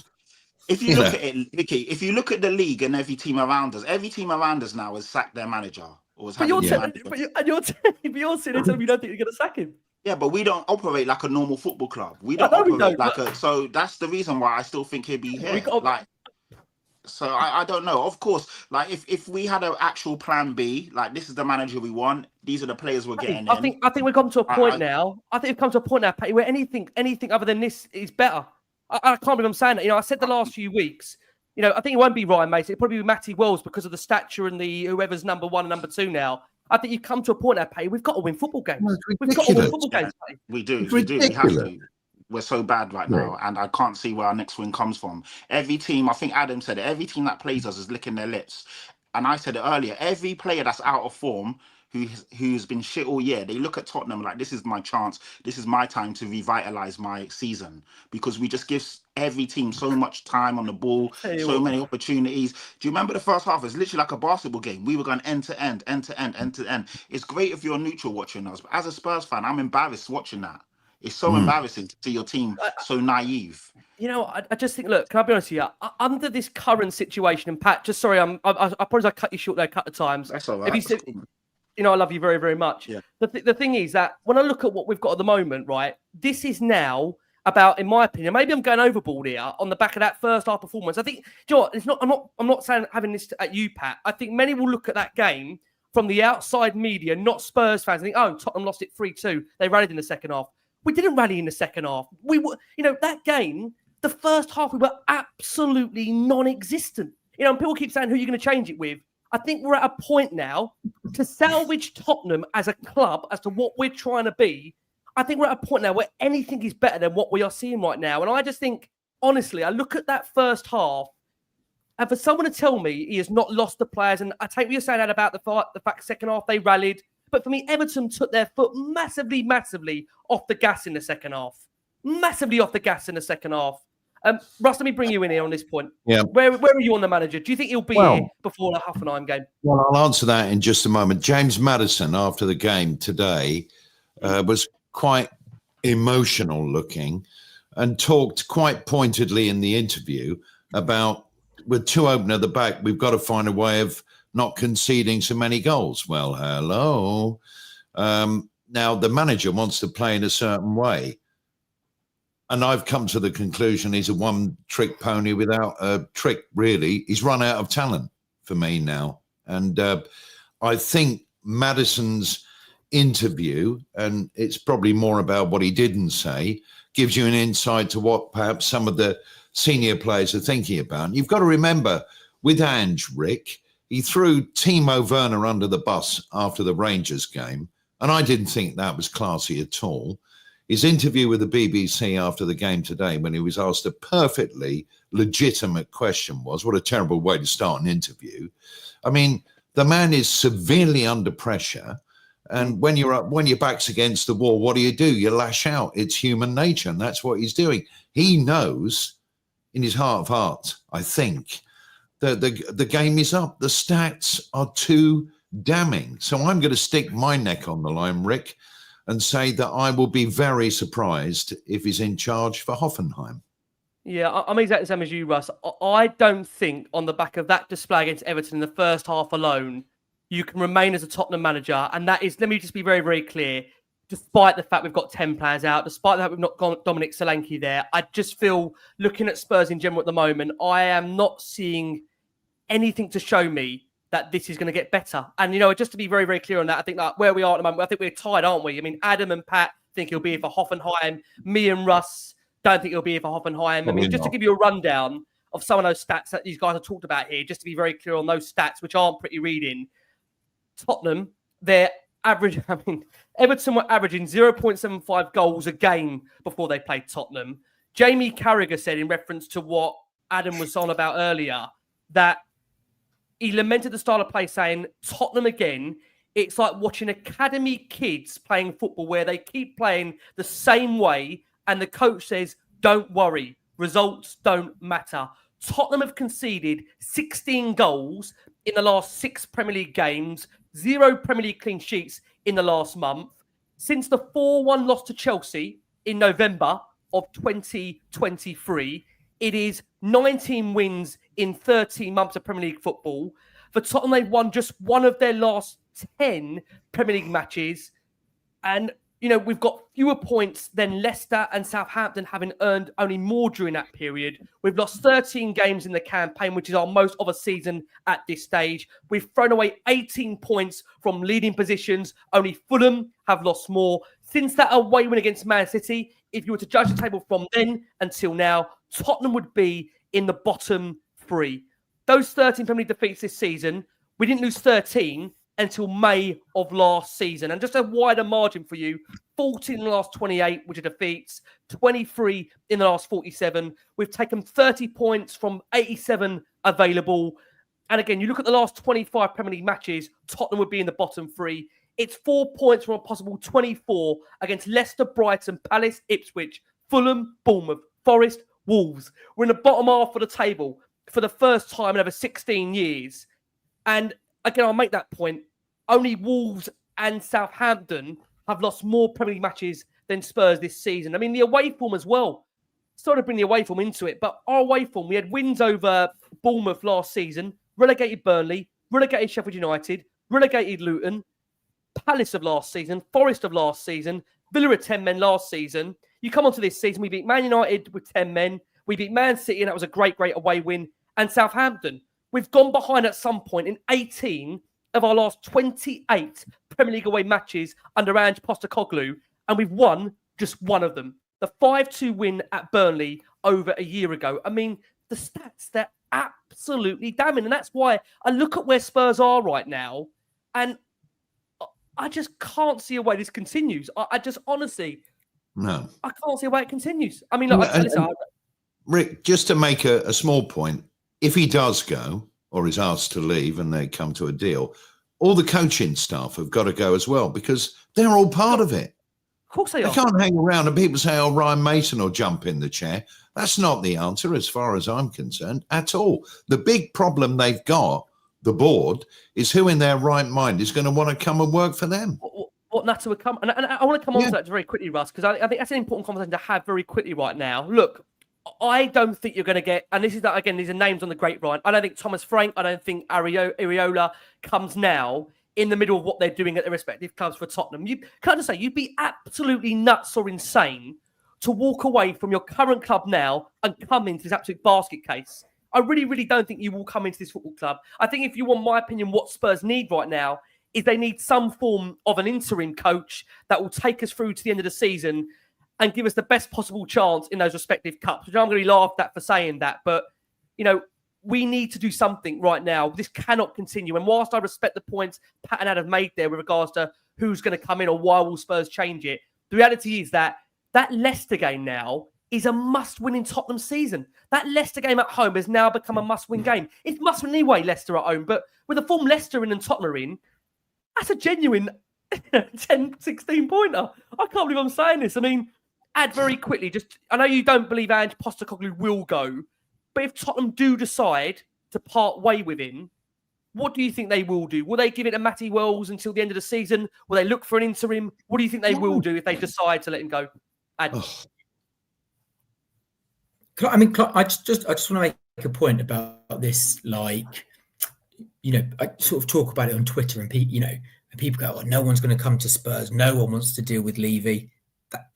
If you look at it, Vicky, if you look at the league and every team around us now has sacked their manager. But you're sitting there telling me you don't think you're going to sack him. Yeah, but we don't operate like a normal football club. We don't operate like a. So that's the reason why I still think he'll be here. So I don't know. Of course, like if we had an actual plan B, like this is the manager we want, these are the players we're getting. I think we've come to a point now. I think we've come to a point now, Patty, where anything other than this is better. I can't believe I'm saying that. I said the last few weeks. I think it won't be Ryan Mason. It'll probably be Matty Wells because of the stature and the whoever's number 1 and number 2 now. I think you've come to a point now, Patty. We've got to win football games. We've got to win football games, Patty. We do. We have to. We're so bad right now, and I can't see where our next win comes from. Every team, I think Adam said it, every team that plays us is licking their lips. And I said it earlier, every player that's out of form, who's been shit all year, they look at Tottenham like, this is my chance, this is my time to revitalise my season. Because we just give every team so much time on the ball, so many opportunities. Do you remember the first half? It's literally like a basketball game. We were going end to end, end to end, end to end. It's great if you're neutral watching us, but as a Spurs fan, I'm embarrassed watching that. It's so embarrassing to see your team so naive. I just think, look, can I be honest with you? Under this current situation, and Pat, just sorry, I probably cut you short there a couple of times. That's all right. I love you very, very much. Yeah. The thing is that when I look at what we've got at the moment, right, this is now about, in my opinion, maybe I'm going overboard here on the back of that first half performance. I think, do you know what? I'm not saying having this at you, Pat. I think many will look at that game from the outside media, not Spurs fans, and think, oh, Tottenham lost it 3-2. They rallied in the second half. We didn't rally in the second half. We were, that game, the first half, we were absolutely non-existent. And people keep saying, who are you going to change it with? I think we're at a point now to salvage Tottenham as a club, as to what we're trying to be. I think we're at a point now where anything is better than what we are seeing right now. And I just think, honestly, I look at that first half, and for someone to tell me he has not lost the players, and I take what you're saying out about the fact second half they rallied, but for me, Everton took their foot massively, massively off the gas in the second half. Massively off the gas in the second half. Russ, let me bring you in here on this point. Yeah. Where are you on the manager? Do you think he'll be here before the Hoffenheim game? Well, I'll answer that in just a moment. James Madison, after the game today, was quite emotional looking and talked quite pointedly in the interview about, with 2 open at the back, we've got to find a way of not conceding so many goals. Well, hello. Now, the manager wants to play in a certain way. And I've come to the conclusion he's a one-trick pony without a trick, really. He's run out of talent for me now. And I think Madison's interview, and it's probably more about what he didn't say, gives you an insight to what perhaps some of the senior players are thinking about. And you've got to remember, with Ange, Rick, he threw Timo Werner under the bus after the Rangers game, and I didn't think that was classy at all. His interview with the BBC after the game today, when he was asked a perfectly legitimate question, was, what a terrible way to start an interview. I mean, the man is severely under pressure, and when your back's against the wall, what do? You lash out. It's human nature, and that's what he's doing. He knows in his heart of hearts, I think, that the game is up. The stats are too damning. So I'm going to stick my neck on the line, Rick. and say that I will be very surprised if he's in charge for Hoffenheim. Yeah, I'm exactly the same as you, Russ. I don't think on the back of that display against Everton in the first half alone, you can remain as a Tottenham manager. And that is, let me just be very, very clear, despite the fact we've got 10 players out, despite the fact we've not got Dominic Solanke there, I just feel, looking at Spurs in general at the moment, I am not seeing anything to show me that this is going to get better. And, just to be very, very clear on that, I think like where we are at the moment, I think we're tied, aren't we? I mean, Adam and Pat think he'll be here for Hoffenheim. Me and Russ don't think he'll be here for Hoffenheim. Probably just not. to give you a rundown of some of those stats that these guys have talked about here, just to be very clear on those stats, which aren't pretty reading. Tottenham, their average, Everton were averaging 0.75 goals a game before they played Tottenham. Jamie Carragher said, in reference to what Adam was on about earlier, that he lamented the style of play, saying, Tottenham again, it's like watching academy kids playing football where they keep playing the same way and the coach says, don't worry, results don't matter. Tottenham have conceded 16 goals in the last 6 Premier League games, 0 Premier League clean sheets in the last month. Since the 4-1 loss to Chelsea in November of 2023, it is 19 wins in 13 months of Premier League football. For Tottenham, they've won just one of their last 10 Premier League matches. And, we've got fewer points than Leicester and Southampton, having earned only more during that period. We've lost 13 games in the campaign, which is our most of a season at this stage. We've thrown away 18 points from leading positions. Only Fulham have lost more. Since that away win against Man City, if you were to judge the table from then until now, Tottenham would be in the bottom 3. Those 13 Premier League defeats this season, we didn't lose 13 until May of last season. And just a wider margin for you, 14 in the last 28, which are defeats, 23 in the last 47. We've taken 30 points from 87 available. And again, you look at the last 25 Premier League matches, Tottenham would be in the bottom 3. It's 4 points from a possible 24 against Leicester, Brighton, Palace, Ipswich, Fulham, Bournemouth, Forest, Wolves. We're in the bottom half of the table for the first time in over 16 years. And again, I'll make that point. Only Wolves and Southampton have lost more Premier League matches than Spurs this season. I mean, the away form as well. Sort of bring the away form into it, but our away form, we had wins over Bournemouth last season, relegated Burnley, relegated Sheffield United, relegated Luton, Palace of last season, Forest of last season, Villa at 10 men last season. You come onto this season, we beat Man United with 10 men. We beat Man City, and that was a great, great away win. And Southampton. We've gone behind at some point in 18 of our last 28 Premier League away matches under Ange Postecoglou, and we've won just one of them. The 5-2 win at Burnley over a year ago. I mean, the stats, they're absolutely damning. And that's why I look at where Spurs are right now, and I just can't see a way this continues. I just honestly, No. I can't see a way it continues. I mean, look, listen, Rick, just to make a small point, if he does go or is asked to leave and they come to a deal, all the coaching staff have got to go as well because they're all part of it. Of course they are. They can't hang around and people say, oh, Ryan Mason will jump in the chair. That's not the answer as far as I'm concerned at all. The big problem they've got, the board, is who in their right mind is going to want to come and work for them. What Natter would come, and I want to come on to that very quickly, Russ, because I think that's an important conversation to have very quickly right now. Look, I don't think you're going to get, and this is that again, these are names on the grapevine. I don't think Thomas Frank, I don't think Areola comes now in the middle of what they're doing at their respective clubs for Tottenham. Can I just say, you'd be absolutely nuts or insane to walk away from your current club now and come into this absolute basket case. I really, really don't think you will come into this football club. I think if you want my opinion, what Spurs need right now is they need some form of an interim coach that will take us through to the end of the season and give us the best possible chance in those respective cups. Which I'm going to be laughed at for saying that, but, we need to do something right now. This cannot continue. And whilst I respect the points Pat and Adam made there with regards to who's going to come in or why will Spurs change it, the reality is that Leicester game now is a must-win in Tottenham season. That Leicester game at home has now become a must-win game. It's must-win anyway, Leicester at home, but with the form Leicester in and Tottenham are in, that's a genuine 10, 16-pointer. I can't believe I'm saying this. I mean, add very quickly, I know you don't believe Ange Postecoglou will go, but if Tottenham do decide to part way with him, What do you think they will do? Will they give it to Matty Wells until the end of the season? Will they look for an interim? What do you think they will do if they decide to let him go? I just want to make a point about this. Like, I sort of talk about it on Twitter, and people go, "Oh, no one's going to come to Spurs. No one wants to deal with Levy."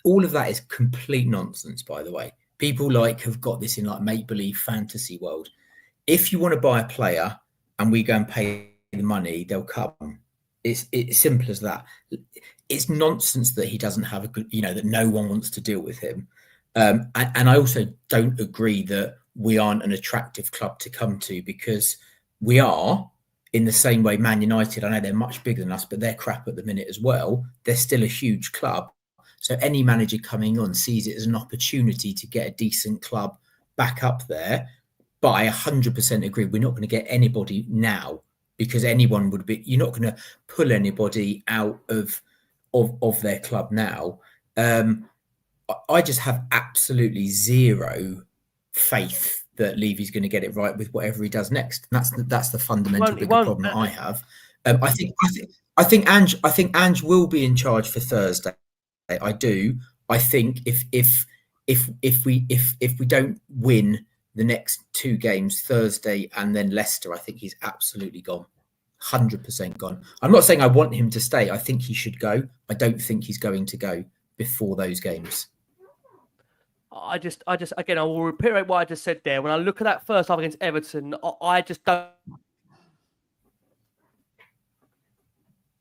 All of that is complete nonsense, by the way. People have got this in make-believe fantasy world. If you want to buy a player and we go and pay the money, they'll come. It's simple as that. It's nonsense that he doesn't have a good, that no one wants to deal with him. And I also don't agree that we aren't an attractive club to come to, because we are, in the same way Man United, I know they're much bigger than us, but they're crap at the minute as well. They're still a huge club. So any manager coming on sees it as an opportunity to get a decent club back up there. But I 100% agree, we're not going to get anybody now, because anyone would be, you're not going to pull anybody out of their club now. I just have absolutely zero faith that Levy's going to get it right with whatever he does next. And that's the fundamental bigger problem that I have. I think Ange will be in charge for Thursday. I do. I think if we don't win the next two games, Thursday and then Leicester, I think he's absolutely gone. 100% gone. I'm not saying I want him to stay. I think he should go. I don't think he's going to go before those games. I will reiterate what I just said there. When I look at that first half against Everton, I just don't.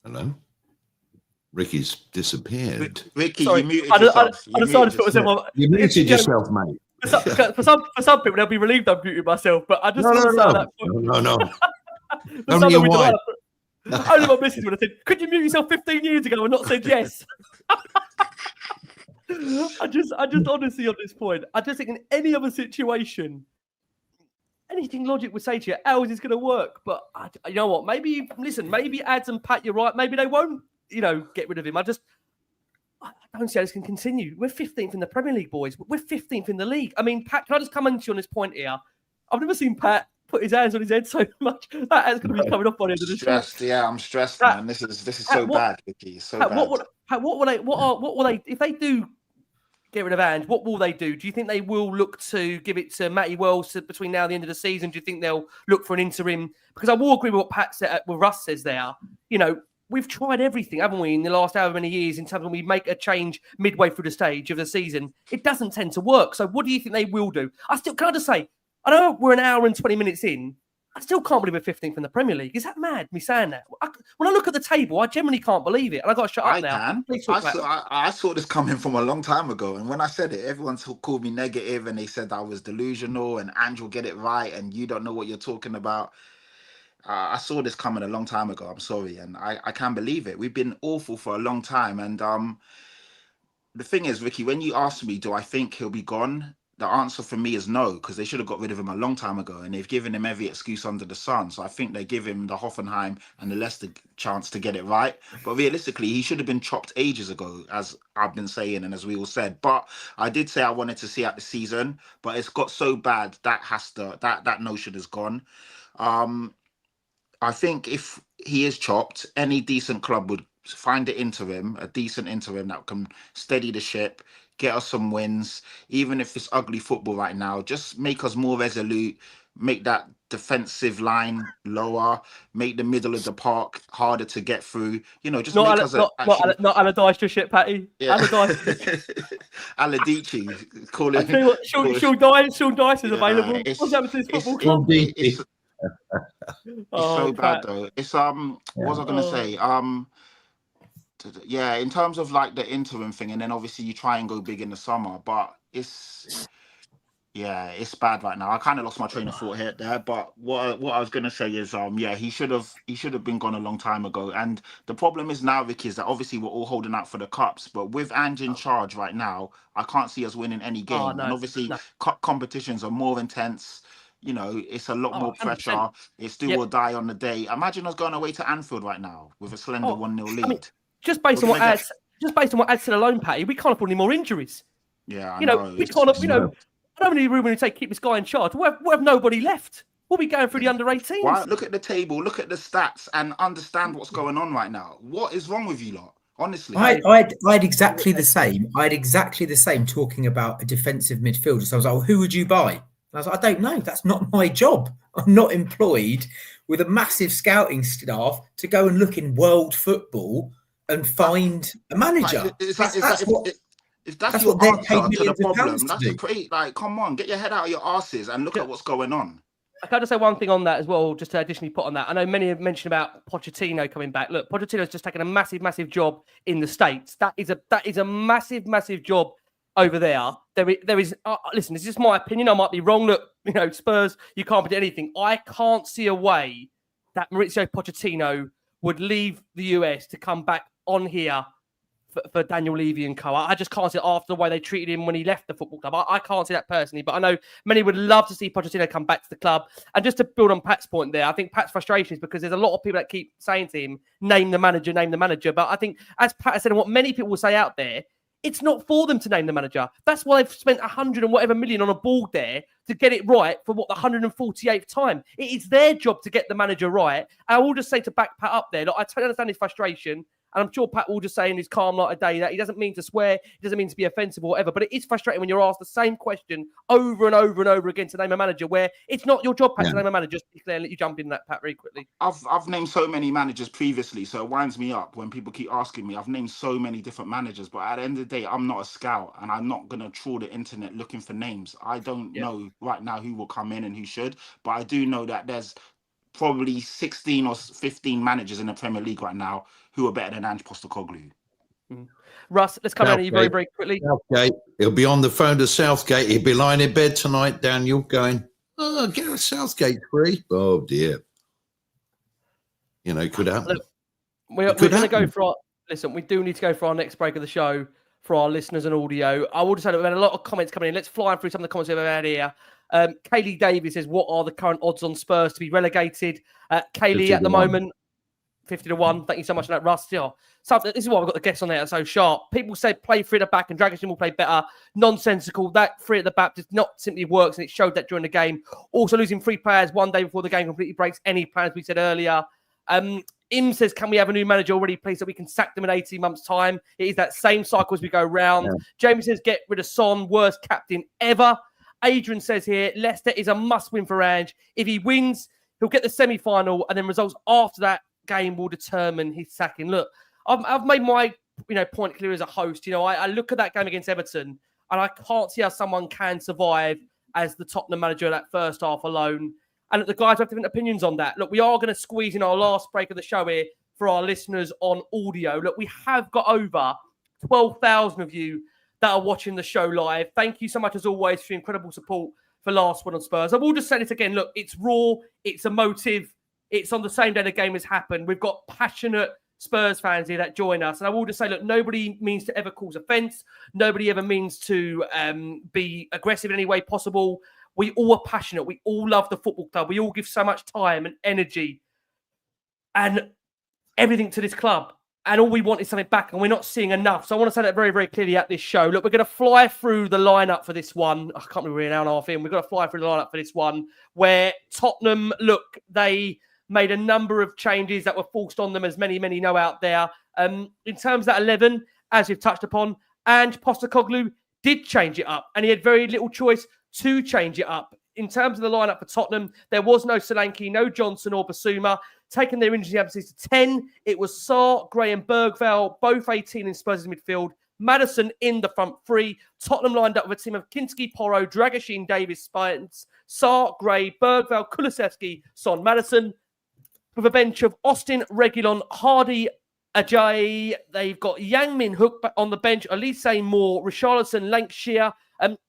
Hello? Ricky's disappeared. Ricky, Sorry, you muted yourself. You muted yourself, mate. For some people, they'll be relieved I've muted myself, but I just No. Only your wife. Only my missus would have said, "Could you mute yourself 15 years ago and not said yes?" I just honestly, on this point, I just think in any other situation, anything logic would say to you, how is this going to work? But you know what? Maybe Ads and Pat, you're right. Maybe they won't, get rid of him. I don't see how this can continue. We're 15th in the Premier League, boys. We're 15th in the league. I mean, Pat, can I just come into you on this point here? I've never seen Pat put his hands on his head so much. That hand's going to be coming up by the end of the stressed. Yeah, I'm stressed, man. This is so bad, Vicky. So bad. What will they if they do get rid of Ange? What will they do? Do you think they will look to give it to Matty Wells between now and the end of the season? Do you think they'll look for an interim? Because I will agree with what Pat said, what Russ says there. We've tried everything, haven't we, in the last however many years, in terms of when we make a change midway through the stage of the season. It doesn't tend to work. So what do you think they will do? Can I just say, I know we're an hour and 20 minutes in. I still can't believe we're 15th in the Premier League. Is that mad, me saying that? When I look at the table, I genuinely can't believe it. And I've got to shut up now. I saw this coming from a long time ago. And when I said it, everyone called me negative and they said I was delusional and Ange will get it right and you don't know what you're talking about. I saw this coming a long time ago. I'm sorry. And I can't believe it. We've been awful for a long time. And the thing is, Ricky, when you asked me, do I think he'll be gone? The answer for me is no, because they should have got rid of him a long time ago, and they've given him every excuse under the sun. So I think they give him the Hoffenheim and the Leicester chance to get it right. But realistically, he should have been chopped ages ago, as I've been saying and as we all said. But I did say I wanted to see out the season, but it's got so bad that notion is gone. I think if he is chopped, any decent club would find a decent interim that can steady the ship, get us some wins, even if it's ugly football right now. Just make us more resolute, make that defensive line lower, make the middle of the park harder to get through. Just not make us not Allardyce to shit, Patty. Yeah. Allardyce. Allardyce. Call it. Sean Dice is available. What's happened to this football club? It's so bad though. It's what was I going to say? Yeah, in terms of like the interim thing, and then obviously you try and go big in the summer, but it's bad right now. I kind of lost my train of thought here there, but what I was gonna say is he should have been gone a long time ago. And the problem is now, Vicky, is that obviously we're all holding out for the cups, but with Ange in charge right now, I can't see us winning any game. And obviously competitions are more intense. It's a lot more pressure. It's do or die on the day. Imagine us going away to Anfield right now with a slender 1-0 lead. I mean, just based on what Ad said alone, Patty, we can't afford any more injuries. Yeah, I know. We can't. I don't have any room when you say keep this guy in charge. We have nobody left. We'll be going through the under-18s. Why? Look at the table, look at the stats, and understand what's going on right now. What is wrong with you lot? Honestly, I had exactly the same. I had exactly the same talking about a defensive midfielder. So I was like, well, who would you buy? And I was like, I don't know. That's not my job. I'm not employed with a massive scouting staff to go and look in world football and find a manager. If that's your what they're answer paid to the millions of problem, pounds to that's do. pretty, like, come on, get your head out of your arses and look at what's going on. I can just say one thing on that as well, just to additionally put on that. I know many have mentioned about Pochettino coming back. Look, Pochettino's just taken a massive job in the States. That is a massive job over there. There is listen, this is just my opinion. I might be wrong. Look, Spurs, you can't predict anything. I can't see a way that Mauricio Pochettino would leave the US to come back on here for Daniel Levy and co. I just can't see it after the way they treated him when he left the football club. I can't see that personally, but I know many would love to see Pochettino come back to the club. And just to build on Pat's point there, I think Pat's frustration is because there's a lot of people that keep saying to him, name the manager. But I think, as Pat said, and what many people will say out there, it's not for them to name the manager. That's why they've spent 100 and whatever million on a board there to get it right for the 148th time. It is their job to get the manager right. And I will just say to back Pat up there, look, I totally understand his frustration. And I'm sure Pat will just say in his calm light of day that he doesn't mean to swear, he doesn't mean to be offensive or whatever, but it is frustrating when you're asked the same question over and over again to name a manager, where it's not your job, Pat, to name a manager. Just be clear and let you jump in that, Pat, very quickly. I've named so many managers previously, so it winds me up when people keep asking me. I've named so many different managers, but at the end of the day, I'm not a scout, and I'm not going to trawl the internet looking for names. I don't know right now who will come in and who should, but I do know that there's probably 16 or 15 managers in the Premier League right now who are better than Ange Postecoglou. Russ, let's come down to you very, very quickly. Southgate. He'll be on the phone to Southgate. He'll be lying in bed tonight, Daniel, going, oh, Gareth Southgate free. Oh, dear. It could happen. Look, we're going to go for our... Listen, we do need to go for our next break of the show for our listeners and audio. I will just say that we've had a lot of comments coming in. Let's fly through some of the comments we've had here. Kaylee Davies says, what are the current odds on Spurs to be relegated? Kaylee, at the moment, 50-1. Thank you so much for that, Russ. So this is why we've got the guests on there so sharp. People say play three at the back and Dragonstone will play better. Nonsensical. That three at the back just not simply works, and it showed that during the game. Also, losing 3 players one day before the game completely breaks any plans we said earlier. Im says, can we have a new manager already, please, so we can sack them in 18 months' time? It is that same cycle as we go round. Yeah. Jamie says, get rid of Son, worst captain ever. Adrian says here, Leicester is a must-win for Ange. If he wins, he'll get the semi-final, and then results after that game will determine his sacking. Look, I've made my point clear as a host. I look at that game against Everton, and I can't see how someone can survive as the Tottenham manager that first half alone. And the guys have different opinions on that. Look, we are going to squeeze in our last break of the show here for our listeners on audio. Look, we have got over 12,000 of you that are watching the show live. Thank you so much, as always, for your incredible support for Last Word on Spurs. I will just say this again. Look, it's raw. It's emotive. It's on the same day the game has happened. We've got passionate Spurs fans here that join us. And I will just say, look, nobody means to ever cause offence. Nobody ever means to be aggressive in any way possible. We all are passionate. We all love the football club. We all give so much time and energy and everything to this club. And all we want is something back, and we're not seeing enough. So I want to say that very, very clearly at this show. Look, we're going to fly through the lineup for this one. I can't remember, we're an hour and a half in. We've got to fly through the lineup for this one, where Tottenham, look, they made a number of changes that were forced on them, as many know out there. In terms of that 11, as we've touched upon, Ange Postecoglou did change it up, and he had very little choice to change it up. In terms of the lineup for Tottenham, there was no Solanke, no Johnson or Basuma. Taking their injury absences to 10, it was Sarr, Gray and Bergvall, both 18 in Spurs' midfield. Madison in the front three. Tottenham lined up with a team of Kinsky, Porro, Dragoshin, Davis, Spence, Sarr, Gray, Bergvall, Kulusevski, Son, Madison. With a bench of Austin, Reguilon, Hardy, Ajayi. They've got Yang Min Hook on the bench, Elise Moore, Richarlison, Lancashire.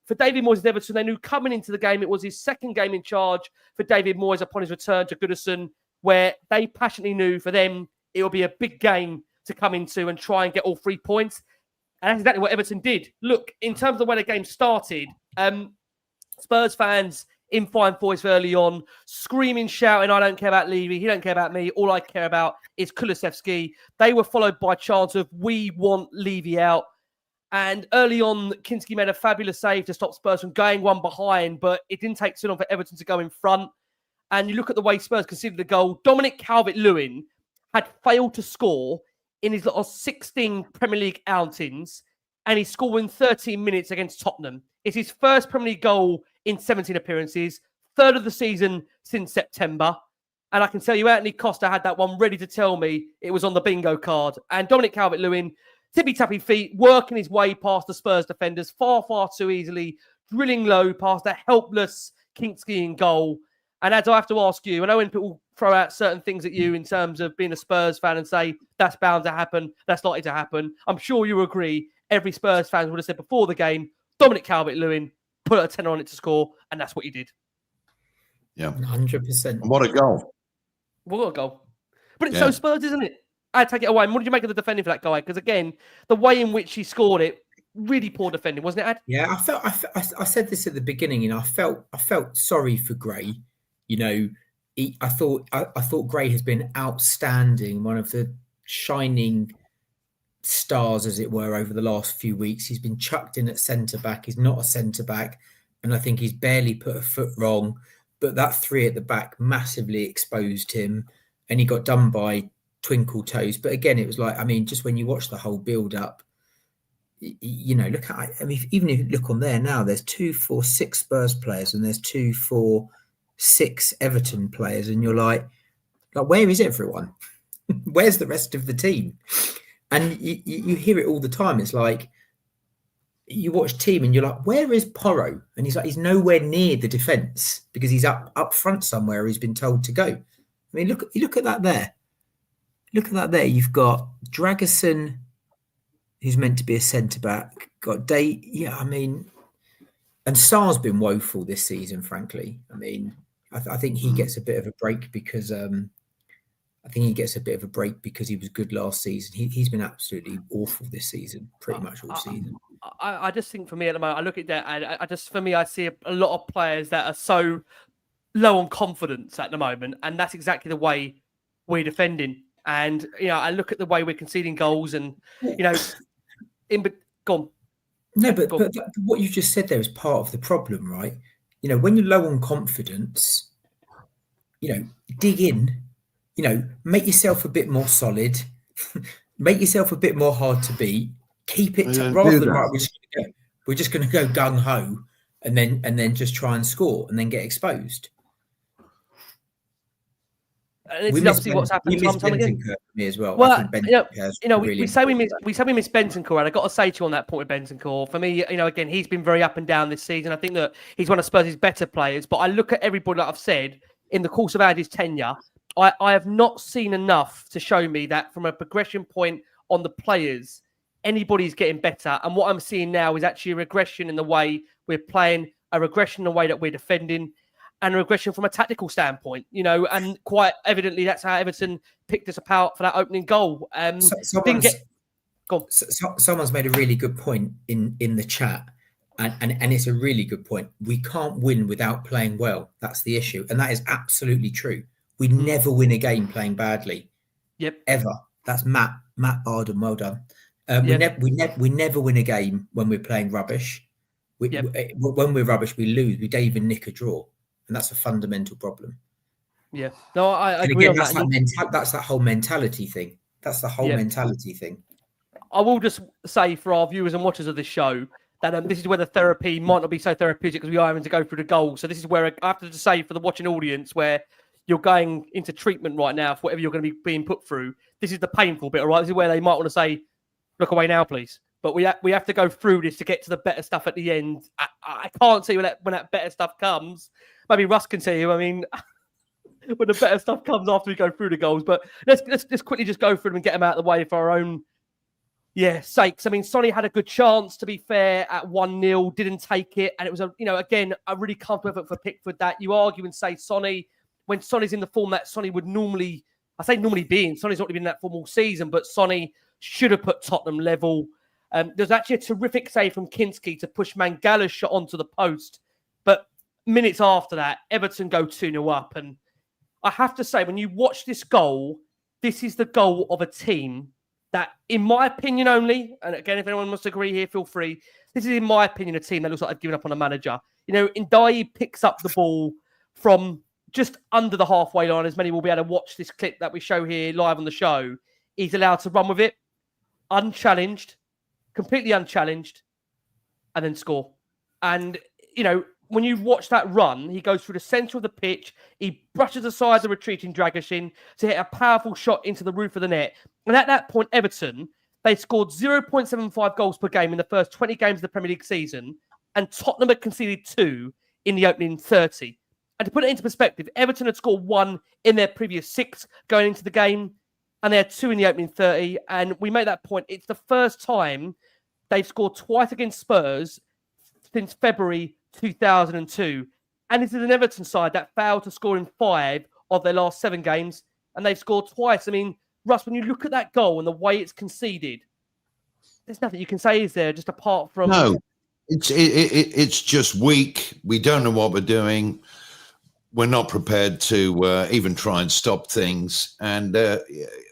For David Moyes' Everton, they knew coming into the game, it was his second game in charge for David Moyes upon his return to Goodison, where they passionately knew for them it will be a big game to come into and try and get all 3 points. And that's exactly what Everton did. Look, in terms of the way the game started, Spurs fans in fine voice early on, screaming, shouting, I don't care about Levy, he don't care about me, all I care about is Kulusevski. They were followed by chants of, we want Levy out. And early on, Kinsky made a fabulous save to stop Spurs from going one behind, but it didn't take too long for Everton to go in front. and you look at the way Spurs conceded the goal, Dominic Calvert-Lewin had failed to score in his 16 Premier League outings, and he's scored in 13 minutes against Tottenham. It's his first Premier League goal in 17 appearances, third of the season since September. And I can tell you, Anthony Costa had that one ready to tell me it was on the bingo card. And Dominic Calvert-Lewin, tippy-tappy feet, working his way past the Spurs defenders far, far too easily, drilling low past a helpless Kinsky in goal. And as I have to ask you, I know when people throw out certain things at you in terms of being a Spurs fan and say, that's bound to happen, that's likely to happen, I'm sure you agree, every Spurs fan would have said before the game, Dominic Calvert-Lewin put a tenner on it to score, and that's what he did. Yeah. 100%. What a goal. What a goal. But it's so Spurs, isn't it? I take it away. And what did you make of the defending for that guy? Because again, the way in which he scored it, really poor defending, wasn't it, Ad? Yeah, I said this at the beginning, you know, I felt sorry for Gray. You know, I thought Gray has been outstanding, one of the shining stars, as it were, over the last few weeks. He's been chucked in at centre back. He's not a centre back, and I think he's barely put a foot wrong. But that three at the back massively exposed him, and he got done by twinkle toes. But again, it was like, I mean, just when you watch the whole build up, you know, look at, I mean, even if you look on there now, there's 2, 4, 6 Spurs players, and there's 2, 4, 6 Everton players, and you're like where is everyone? Where's the rest of the team? And you hear it all the time. It's like you watch team and you're like, where is Porro? And he's like, he's nowhere near the defence because he's up front somewhere. He's been told to go. I mean, look at that there. Look at that there. You've got Dragerson, who's meant to be a centre back. Got Day. Yeah, I mean, and Sarr's been woeful this season. Frankly, I mean, I think he gets a bit of a break because he was good last season. He's been absolutely awful this season, pretty much all season. I just think for me at the moment, I look at that and I see a lot of players that are so low on confidence at the moment, and that's exactly the way we're defending. And you know, I look at the way we're conceding goals, and you know, go on. No, but what you just said there is part of the problem, right? You know, when you're low on confidence, you know, dig in. You know, make yourself a bit more solid, make yourself a bit more hard to beat. Keep it rather than right. We're just going to go gung ho, and then just try and score and then get exposed. And it's obviously what's happened time again. Me as well. Well, we say we miss Bentancur, and I got to say to you on that point with Bentancur. For me, you know, again, he's been very up and down this season. I think that he's one of Spurs' better players. But I look at everybody, like I've said, in the course of Ange's tenure. I have not seen enough to show me that from a progression point on the players, anybody's getting better. And what I'm seeing now is actually a regression in the way we're playing, a regression in the way that we're defending, and a regression from a tactical standpoint, you know, and quite evidently that's how Everton picked us apart for that opening goal. Someone's made a really good point in the chat, and it's a really good point. We can't win without playing well. That's the issue. And that is absolutely true. We never win a game playing badly. Yep. Ever. That's Matt Barden. Well done. We never win a game when we're playing rubbish. When we're rubbish, we lose. We don't even nick a draw. And that's a fundamental problem. Yeah. No, I agree again, on that. That's that whole mentality thing. That's the whole mentality thing. I will just say for our viewers and watchers of this show that this is where the therapy might not be so therapeutic because we are having to go through the goals. So this is where I have to just say for the watching audience where you're going into treatment right now for whatever you're going to be being put through. This is the painful bit, all right? This is where they might want to say, look away now, please. But we have to go through this to get to the better stuff at the end. I can't see when that better stuff comes. Maybe Russ can tell you. I mean, when the better stuff comes after we go through the goals. But let's quickly just go through them and get them out of the way for our own sakes. I mean, Sonny had a good chance, to be fair, at 1-0, didn't take it. And it was, again, a really comfortable effort for Pickford that you argue and say Sonny, when Sonny's in the form that Sonny would normally be in. Sonny's not been in that form all season, but Sonny should have put Tottenham level. There's actually a terrific save from Kinsky to push Mangala's shot onto the post. But minutes after that, Everton go 2-0 up. And I have to say, when you watch this goal, this is the goal of a team that, in my opinion only, and again, if anyone wants to agree here, feel free. This is, in my opinion, a team that looks like they've given up on a manager. You know, Ndiaye picks up the ball from just under the halfway line, as many will be able to watch this clip that we show here live on the show, he's allowed to run with it, unchallenged, completely unchallenged, and then score. And, you know, when you watch that run, he goes through the centre of the pitch, he brushes aside the retreating Dragishin to hit a powerful shot into the roof of the net. And at that point, Everton, they scored 0.75 goals per game in the first 20 games of the Premier League season, and Tottenham had conceded 2 in the opening 30. And to put it into perspective, Everton had scored 1 in their previous 6 going into the game, and they had 2 in the opening 30. And we make that point. It's the first time they've scored twice against Spurs since February 2002. And this is an Everton side that failed to score in 5 of their last 7 games, and they've scored twice. I mean, Russ, when you look at that goal and the way it's conceded, there's nothing you can say, is there, just apart from... No, it's just weak. We don't know what we're doing. We're not prepared to even try and stop things. And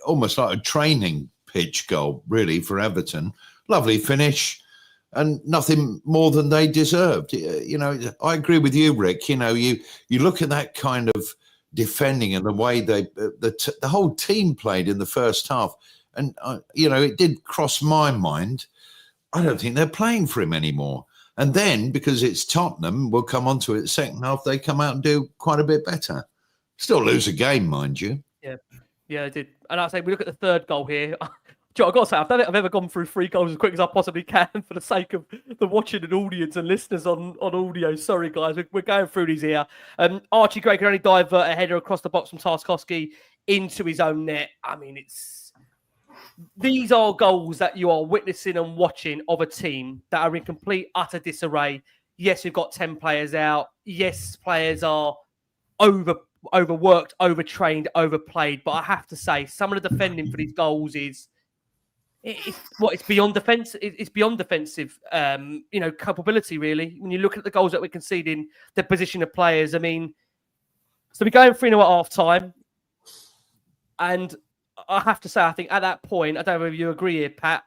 almost like a training pitch goal, really, for Everton. Lovely finish and nothing more than they deserved. You know, I agree with you, Rick. You know, you look at that kind of defending and the way the whole team played in the first half. And, you know, it did cross my mind. I don't think they're playing for him anymore. And then, because it's Tottenham, we'll come on to it, second half, they come out and do quite a bit better. Still lose a game, mind you. Yeah, they did. And I say, we look at the third goal here. I've got to say, I don't think I've ever gone through 3 goals as quick as I possibly can for the sake of the watching and audience and listeners on audio. Sorry, guys. We're going through these here. Archie Gray can only divert a header across the box from Tarkowski into his own net. I mean, these are goals that you are witnessing and watching of a team that are in complete, utter disarray. Yes, we've got 10 players out. Yes, players are overworked, overtrained, overplayed. But I have to say, some of the defending for these goals is... It's beyond defense. It's beyond defensive, capability, really. When you look at the goals that we're conceding, the position of players, I mean, so we're going 3-0 at half time. And I have to say, I think at that point, I don't know if you agree here, Pat.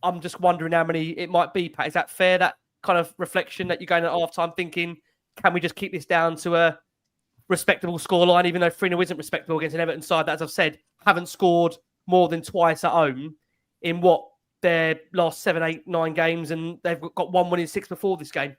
I'm just wondering how many it might be, Pat. Is that fair? That kind of reflection that you're going at half time thinking, can we just keep this down to a respectable scoreline, even though 3-0 isn't respectable against an Everton side that, as I've said, haven't scored more than twice at home in their last 7, 8, 9 games, and they've got 1 win in 6 before this game.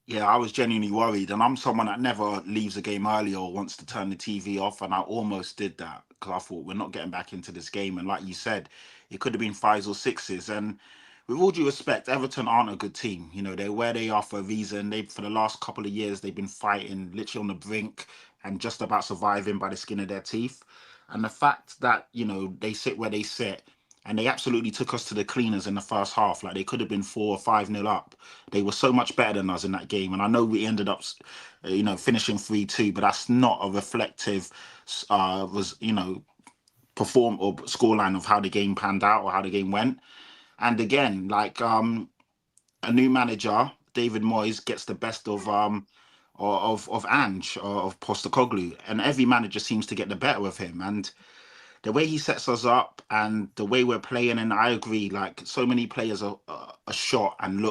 Yeah, I was genuinely worried, and I'm someone that never leaves a game early or wants to turn the TV off, and I almost did that because I thought we're not getting back into this game. And like you said, it could have been 5s or 6s. And with all due respect, Everton aren't a good team. You know, they're where they are for a reason. For the last couple of years, they've been fighting literally on the brink and just about surviving by the skin of their teeth. And the fact that, you know, they sit where they sit, and they absolutely took us to the cleaners in the first half. Like, they could have been 4 or 5-0 up. They were so much better than us in that game. And I know we ended up, finishing 3-2, but that's not a reflective, perform or scoreline of how the game panned out or how the game went. And again, like a new manager, David Moyes, gets the best of Ange or of Postecoglou, and every manager seems to get the better of him. And the way he sets us up and the way we're playing, and I agree, like, so many players are shot and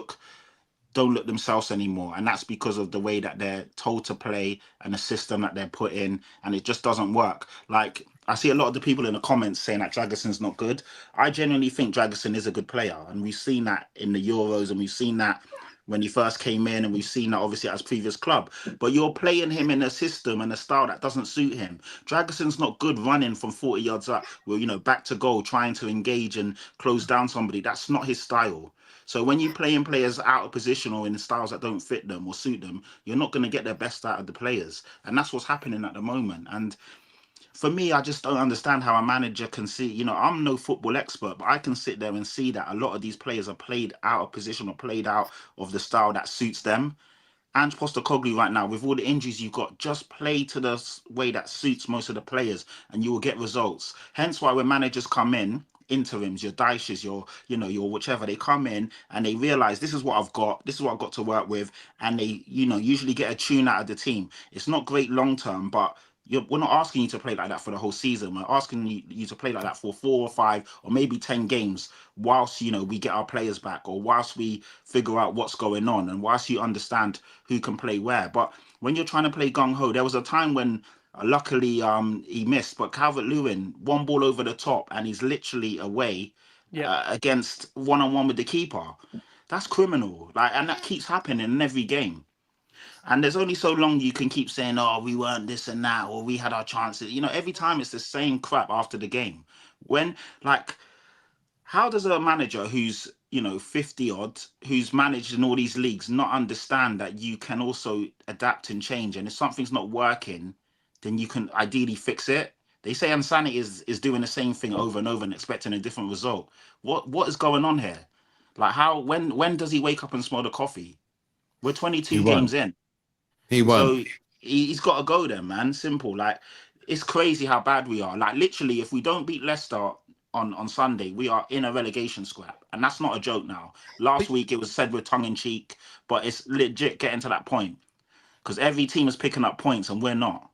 don't look themselves anymore. And that's because of the way that they're told to play and the system that they're put in, and it just doesn't work. Like, I see a lot of the people in the comments saying that Dragison's not good. I genuinely think Dragison is a good player, and we've seen that in the Euros, and we've seen that when he first came in, and we've seen that obviously at his previous club. But you're playing him in a system and a style that doesn't suit him. Dragison's not good running from 40 yards up, back to goal, trying to engage and close down somebody. That's not his style. So when you're playing players out of position or in styles that don't fit them or suit them, you're not going to get the best out of the players. And that's what's happening at the moment. And for me, I just don't understand how a manager can see, I'm no football expert, but I can sit there and see that a lot of these players are played out of position or played out of the style that suits them. Ange Postecoglou right now, with all the injuries you've got, just play to the way that suits most of the players and you will get results. Hence why when managers come in, interims, your Dyches, your whichever, they come in and they realize this is what I've got to work with, and they, usually get a tune out of the team. It's not great long term, but We're not asking you to play like that for the whole season. We're asking you to play like that for 4 or 5 or maybe 10 games whilst, we get our players back, or whilst we figure out what's going on, and whilst you understand who can play where. But when you're trying to play gung-ho, there was a time when luckily he missed, but Calvert-Lewin, one ball over the top and he's literally away against one-on-one with the keeper. That's criminal. And that keeps happening in every game. And there's only so long you can keep saying, oh, we weren't this and that, or we had our chances. Every time it's the same crap after the game. How does a manager who's, 50 odd, who's managed in all these leagues, not understand that you can also adapt and change? And if something's not working, then you can ideally fix it. They say insanity is doing the same thing over and over and expecting a different result. What is going on here? When does he wake up and smell the coffee? We're 22 games in. He won't. So he's got to go then, man. Simple. It's crazy how bad we are. Literally, if we don't beat Leicester on Sunday, we are in a relegation scrap. And that's not a joke now. Last week, it was said with tongue in cheek, but it's legit getting to that point. Because every team is picking up points and we're not.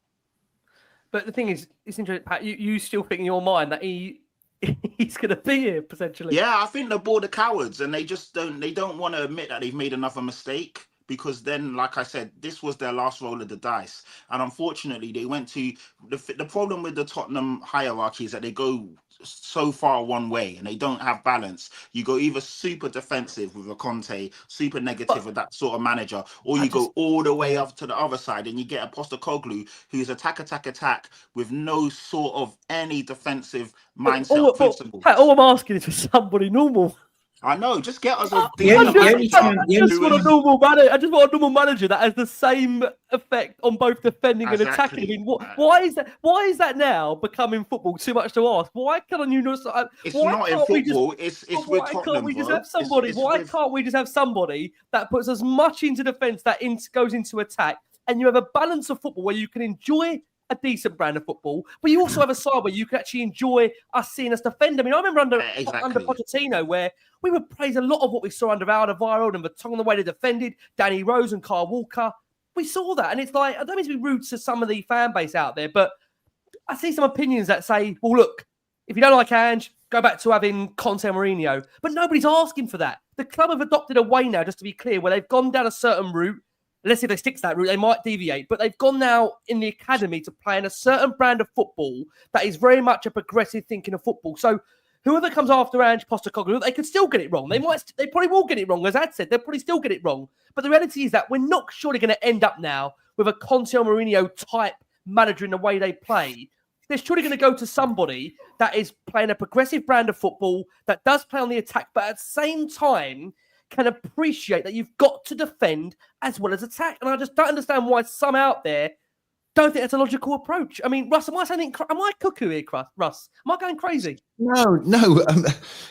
But the thing is, it's interesting, Pat, you still think in your mind that he's going to be here, potentially. Yeah, I think they're bored of cowards, and they don't want to admit that they've made another mistake. Because then, like I said, this was their last roll of the dice. And unfortunately, they went to... The problem with the Tottenham hierarchy is that they go so far one way and they don't have balance. You go either super defensive with a Conte, super negative with that sort of manager, or you go all the way up to the other side and you get a Postecoglou who's attack with no sort of any defensive mindset or principle. All I'm asking is for somebody normal. I know, just get us I just want a normal manager that has the same effect on both defending and attacking. I mean, why is that now becoming football too much to ask? Why can't you not? It's not in football. It's with Tottenham. Can't we just have somebody? Can't we just have somebody that puts as much into defence that goes into attack, and you have a balance of football where you can enjoy a decent brand of football, but you also have a side where you can actually enjoy us seeing us defend. I mean, I remember under Pochettino where we would praise a lot of what we saw under Alderweireld and Vertonghen, the way they defended, Danny Rose and Kyle Walker. We saw that, and it's I don't mean to be rude to some of the fan base out there, but I see some opinions that say, well, look, if you don't like Ange, go back to having Conte and Mourinho. But nobody's asking for that. The club have adopted a way now, just to be clear, where they've gone down a certain route. Let's see if they stick to that route. They might deviate, but they've gone now in the academy to play in a certain brand of football that is very much a progressive thinking of football. So whoever comes after Ange Postecoglou, they could still get it wrong. They probably will get it wrong. As Ad said, they'll probably still get it wrong. But the reality is that we're not surely going to end up now with a Conte or Mourinho type manager in the way they play. They're surely going to go to somebody that is playing a progressive brand of football, that does play on the attack, but at the same time can appreciate that you've got to defend as well as attack. And I just don't understand why some out there don't think that's a logical approach. I mean, Russ, am I cuckoo here, Russ? Am I going crazy? No.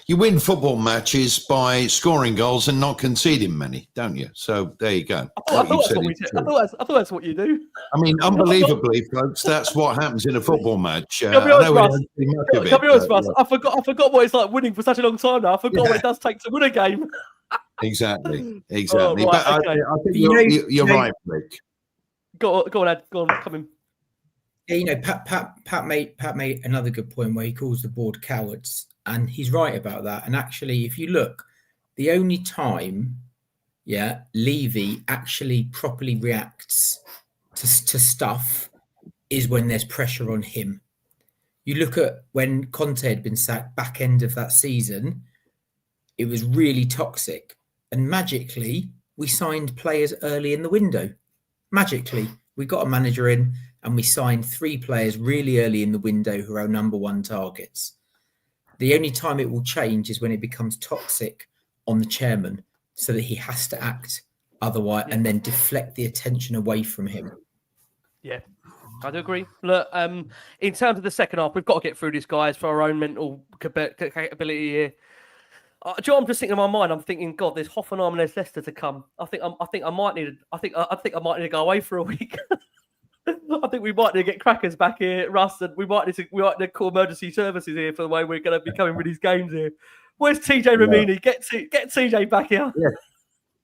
You win football matches by scoring goals and not conceding many, don't you? So there you go. I thought that's what you do. I mean, unbelievably, folks, that's what happens in a football match. Can be honest, Russ. I forgot what it's like winning for such a long time now. I forgot what it does take to win a game. Exactly. Oh, right, but okay. I think you're right, Rick. Go on, Ed. Go on, come in. Yeah, Pat made another good point where he calls the board cowards, and he's right about that. And actually, if you look, the only time, Levy actually properly reacts to stuff is when there's pressure on him. You look at when Conte had been sacked back end of that season, it was really toxic. And magically, we signed players early in the window. Magically, we got a manager in and we signed 3 players really early in the window who are our number 1 targets. The only time it will change is when it becomes toxic on the chairman so that he has to act otherwise and then deflect the attention away from him. Yeah, I do agree. Look, in terms of the second half, we've got to get through this, guys, for our own mental capability here. Joe, I'm just thinking in my mind. I'm thinking, God, there's Hoffenheim and there's Leicester to come. I think I might need to go away for a week. I think we might need to get crackers back here, Russ, and we might need to call emergency services here for the way we're going to be coming with these games here. Where's TJ Ramini? Get TJ back here. Yeah.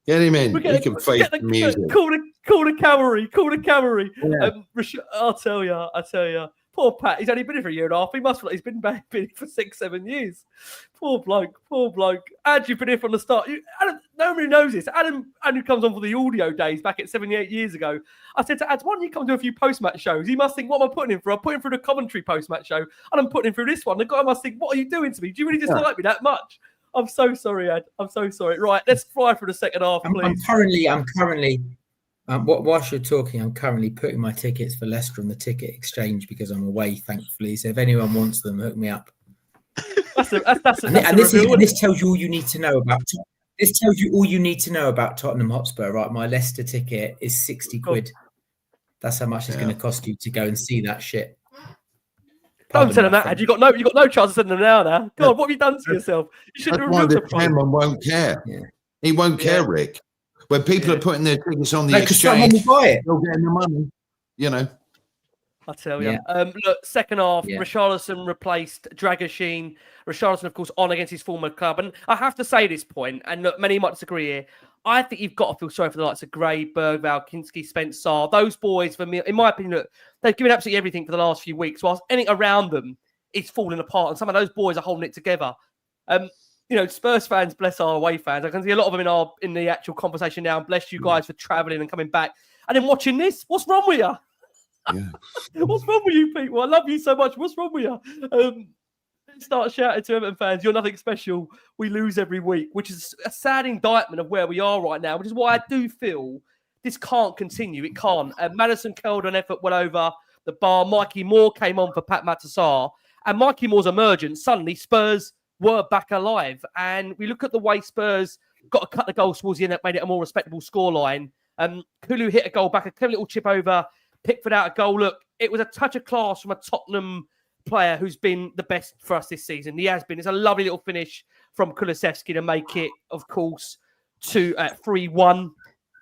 Get him in. He can face the music. Call the cavalry. Call the cavalry. Yeah. I'll tell you. Poor Pat. He's only been here for a year and a half. He must have. He's been here for 6-7 years. Poor bloke. Ange, you've been here from the start. Nobody knows this. Adam comes on for the audio days back at 78 years ago. I said to Ad, why don't you come do a few post-match shows? He must think, what am I putting him for? I'm putting him through the commentary post-match show, and I'm putting him through this one. The guy must think, what are you doing to me? Do you really dislike me that much? I'm so sorry, Ad. I'm so sorry. Right, let's fly through the second half, please. I'm currently. Whilst you're talking, I'm currently putting my tickets for Leicester on the ticket exchange because I'm away, thankfully. So if anyone wants them, hook me up. This tells you all you need to know about. This tells you all you need to know about Tottenham Hotspur, right? My Leicester ticket is 60 quid. That's how much it's going to cost you to go and see that shit. Don't tell them that. Had you got no chance of sending them now? God, what have you done to yourself? You should have removed the chairman won't care. Yeah. He won't care, Rick. When people are putting their tickets on the exchange, will buy it. They're getting the money, you know. I tell you. Look, second half, Richarlison replaced Dragoshin. Richarlison, of course, on against his former club. And I have to say this point, and look, many might disagree here. I think you've got to feel sorry for the likes of Gray, Bergvall, Kinsky, Spencer. Those boys, for me, in my opinion, look, they've given absolutely everything for the last few weeks, whilst anything around them is falling apart. And some of those boys are holding it together. Spurs fans, bless our away fans. I can see a lot of them in the actual conversation now. And bless you guys for travelling and coming back. And then watching this, what's wrong with you? Yeah. What's wrong with you people? I love you so much. What's wrong with you? Start shouting to Everton fans, you're nothing special. We lose every week, which is a sad indictment of where we are right now, which is why I do feel this can't continue. It can't. Madison curled an effort well over the bar. Mikey Moore came on for Pat Matassar. And Mikey Moore's emergence, suddenly Spurs were back alive. And we look at the way Spurs got a couple of goals towards the end that made it a more respectable scoreline. Kulu hit a goal back, a clever little chip over, Pickford out a goal. Look, it was a touch of class from a Tottenham player who's been the best for us this season. He has been. It's a lovely little finish from Kulusevski to make it, of course, to 3-1.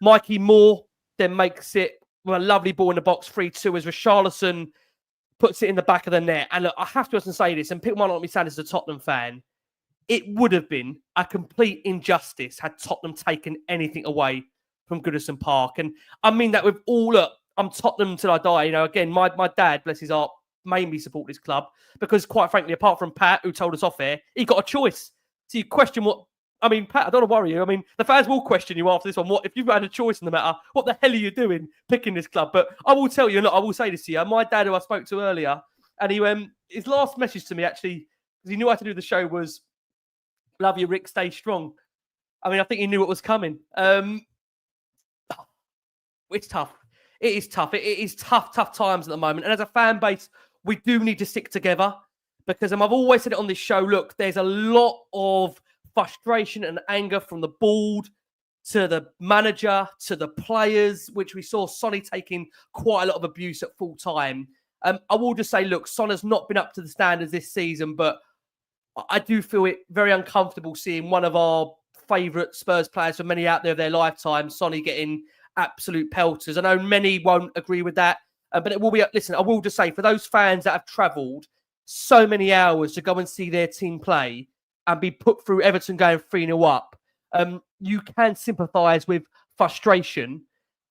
Mikey Moore then makes it with a lovely ball in the box, 3-2, as Richarlison puts it in the back of the net. And look, I have to say this, and people might not let me sound as a Tottenham fan, it would have been a complete injustice had Tottenham taken anything away from Goodison Park. And I mean that with all, look, I'm Tottenham till I die. Again, my dad, bless his heart, mainly support this club because, quite frankly, apart from Pat, who told us off air, he got a choice. So you question what... I mean, Pat, I don't want to worry you. The fans will question you after this one. What if you've had a choice in the matter? What the hell are you doing picking this club? But I will tell you, look, I will say this to you. My dad, who I spoke to earlier, and his last message to me, actually, because he knew how to do the show, was, love you, Rick, stay strong. I think he knew what was coming. It's tough. It is tough. It is tough times at the moment. And as a fan base, we do need to stick together because I've always said it on this show. Look, there's a lot of frustration and anger from the board to the manager to the players, which we saw Sonny taking quite a lot of abuse at full time. I will just say, look, Son has not been up to the standards this season, but I do feel it very uncomfortable seeing one of our favourite Spurs players for many out there of their lifetime, Sonny, getting absolute pelters. I know many won't agree with that, but it will be... Listen, I will just say, for those fans that have travelled so many hours to go and see their team play and be put through Everton going 3-0 up, you can sympathise with frustration.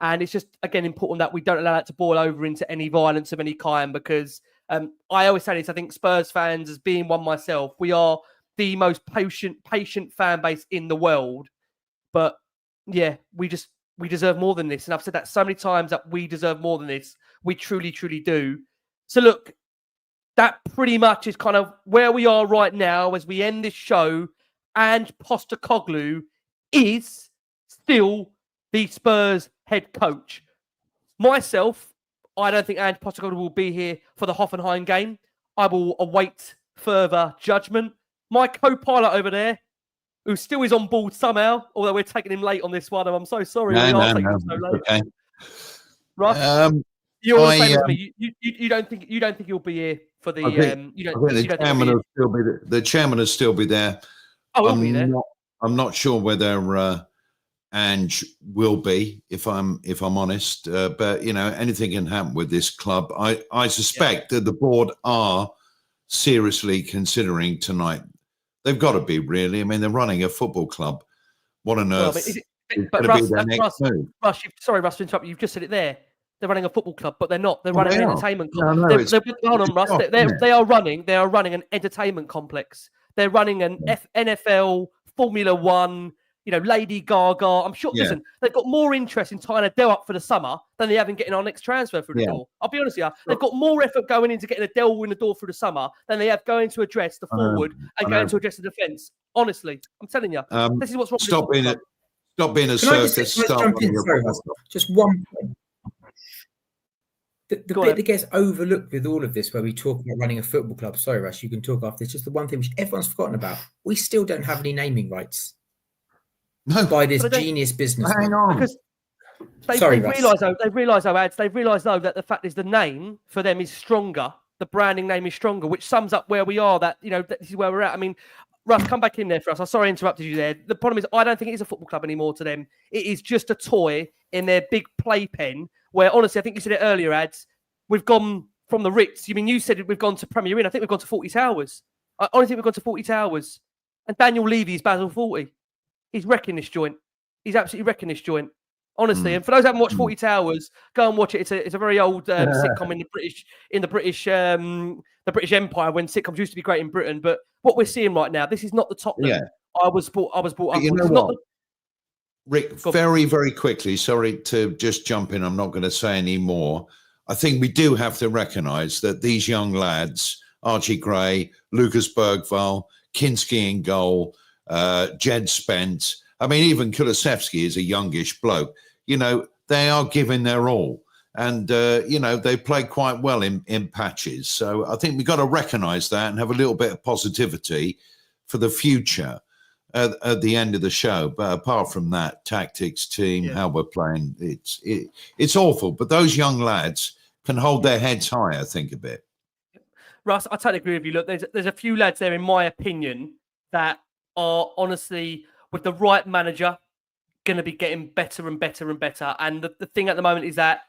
And it's just, again, important that we don't allow that to boil over into any violence of any kind because I always say this, I think Spurs fans, as being one myself, we are the most patient fan base in the world. But, yeah, we deserve more than this. And I've said that so many times that we deserve more than this. We truly, truly do. So look, that pretty much is kind of where we are right now as we end this show. And Postecoglou is still the Spurs head coach. Myself, I don't think Ange Postecoglou will be here for the Hoffenheim game. I will await further judgment. My co-pilot over there, who still is on board somehow, although we're taking him late on this one. I'm so sorry. No, so late. Okay. Russ, you're the same as me. You don't think you'll be here for the? The chairman will still be there. Oh, he'll be there. I'm not sure whether Ange will be, if I'm honest. But anything can happen with this club. I suspect that the board are seriously considering tonight. They've got to be, really. They're running a football club. What on earth? It's but going to Russ, be their next move. Sorry, Russ, to interrupt you. You've just said it there. They're running a football club, but they're not. They're Well, running they an are. entertainment No, complex. no, Hold on, Russ. shock, isn't it? They are running an entertainment complex. They're running an NFL, Formula One, Lady Gaga. I'm sure. Yeah. Listen, they've got more interest in tying Adele up for the summer than they have in getting our next transfer through the door. I'll be honest with you. They've got more effort going into getting Adele in the door through the summer than they have going to address the forward and going to address the defence. Honestly, I'm telling you, this is what's wrong. Stop being a Can I circus. just jump in? Sorry, Russ. Just one point. The bit that gets overlooked with all of this, where we talk about running a football club. Sorry, Russ, you can talk after this. Just the one thing which everyone's forgotten about: we still don't have any naming rights. No, by this genius business. Hang on. Because they realise though that the fact is the name for them is stronger. The branding name is stronger, which sums up where we are. That this is where we're at. I mean, Russ, come back in there for us. I'm sorry I interrupted you there. The problem is I don't think it is a football club anymore to them. It is just a toy in their big playpen where, honestly, I think you said it earlier, Ads, we've gone from the Ritz. You said we've gone to Premier Inn. I think we've gone to 40 Towers. I honestly think we've gone to 40 Towers. And Daniel Levy is Basel 40. He's wrecking this joint. He's absolutely wrecking this joint. Honestly, and for those who haven't watched 40 Towers, go and watch it. It's a very old sitcom in the British Empire, when sitcoms used to be great in Britain. But what we're seeing right now, this is not the Tottenham I was brought up with. You know what? Rick, very, very quickly, sorry to just jump in. I'm not going to say any more. I think we do have to recognise that these young lads, Archie Gray, Lucas Bergvall, Kinsky in goal, Jed Spence, I mean, even Kulusevski is a youngish bloke. They are giving their all. And, they play quite well in patches. So I think we've got to recognise that and have a little bit of positivity for the future at the end of the show. But apart from that, tactics, team, how we're playing, it's awful. But those young lads can hold their heads high, I think, a bit. Russ, I totally agree with you. Look, there's a few lads there, in my opinion, that are honestly, with the right manager, going to be getting better and better and better. And the thing at the moment is that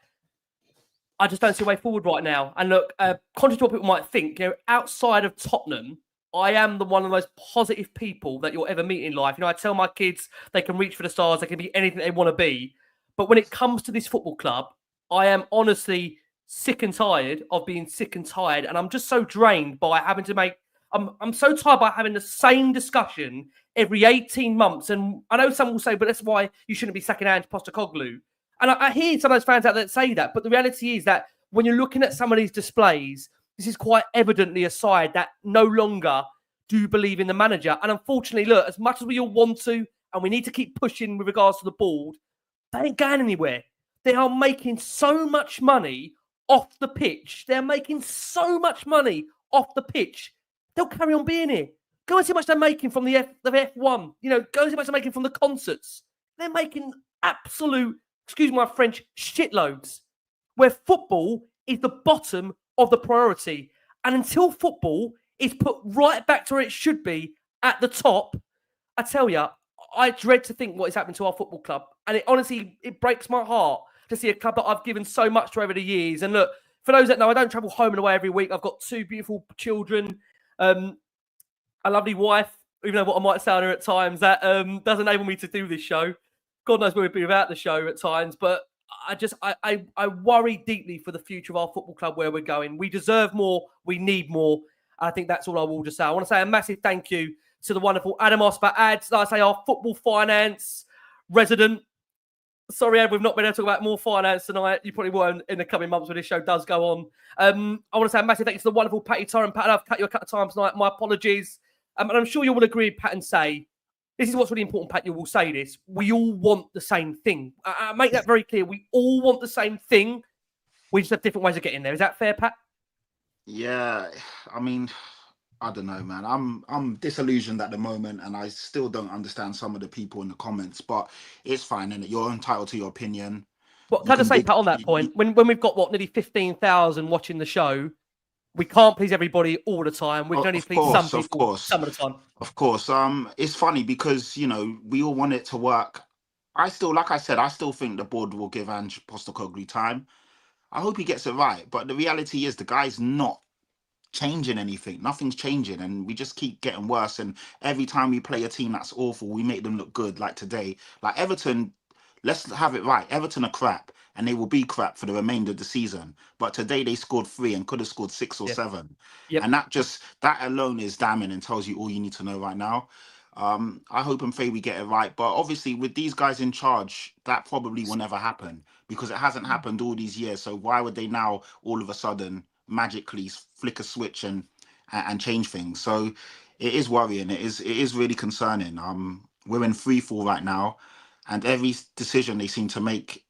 I just don't see a way forward right now. And look, contrary to what people might think, outside of Tottenham, I am one of the most positive people that you'll ever meet in life. I tell my kids they can reach for the stars, they can be anything they want to be. But when it comes to this football club, I am honestly sick and tired of being sick and tired. And I'm just so drained by having to make... I'm so tired by having the same discussion every 18 months. And I know some will say, but that's why you shouldn't be sacking Ange Postecoglou. And I hear some of those fans out there that say that. But the reality is that when you're looking at some of these displays, this is quite evidently a side that no longer do believe in the manager. And unfortunately, look, as much as we all want to, and we need to keep pushing with regards to the board, they ain't going anywhere. They are making so much money off the pitch. They're making so much money off the pitch. They'll carry on being here. Go and see how much they're making from the F1. Go and see how much they're making from the concerts. They're making absolute, excuse my French, shitloads. Where football is the bottom of the priority. And until football is put right back to where it should be at the top, I tell you, I dread to think what is happening to our football club. And it breaks my heart to see a club that I've given so much to over the years. And look, for those that know, I don't travel home and away every week. I've got 2 beautiful children, a lovely wife, even though what I might sound her at times, that does enable me to do this show. God knows where we'd be without the show at times, but I worry deeply for the future of our football club, where we're going. We deserve more. We need more. I think that's all I will just say. I want to say a massive thank you to the wonderful Adam Osper, Ads, like I say, our football finance resident. Sorry, Ad, we've not been able to talk about more finance tonight. You probably will in the coming months when this show does go on. I want to say a massive thank you to the wonderful Patty Tyrant. Pat, I've cut you a couple of times tonight. My apologies. And I'm sure you will agree with Pat and say, this is what's really important, Pat. You will say this. We all want the same thing. I make that very clear. We all want the same thing. We just have different ways of getting there. Is that fair, Pat? Yeah. I mean, I don't know, man. I'm disillusioned at the moment, and I still don't understand some of the people in the comments, but it's fine, innit? You're entitled to your opinion. Well, can I just say, Pat, on that point, when we've got, nearly 15,000 watching the show, we can't please everybody all the time. We can only please some people some of the time. Of course. It's funny because, we all want it to work. I still think the board will give Ange Postecoglou time. I hope he gets it right. But the reality is the guy's not changing anything. Nothing's changing, and we just keep getting worse. And every time we play a team that's awful, we make them look good. Like today, like Everton, let's have it right. Everton are crap, and they will be crap for the remainder of the season. But today they scored 3 and could have scored 6 or 7. Yep. And that alone is damning and tells you all you need to know right now. I hope and pray we get it right. But obviously, with these guys in charge, that probably will never happen because it hasn't happened all these years. So why would they now all of a sudden magically flick a switch and change things? So it is worrying. It is really concerning. We're in free fall right now, and every decision they seem to make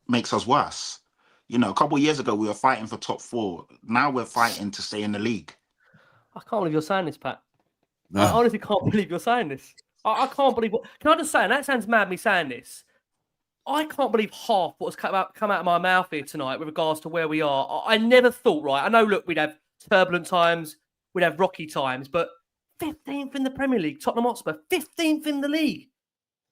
makes us worse. You know, a couple of years ago we were fighting for top 4. Now we're fighting to stay in the league. I can't believe you're saying this, Pat. No. I honestly can't believe you're saying this. I can't believe what. Can I just say, and that sounds mad me saying this, I can't believe half what has come out of my mouth here tonight with regards to where we are. I never thought, right? I know, look, we'd have turbulent times, we'd have rocky times, but 15th in the Premier League, Tottenham Hotspur, 15th in the league.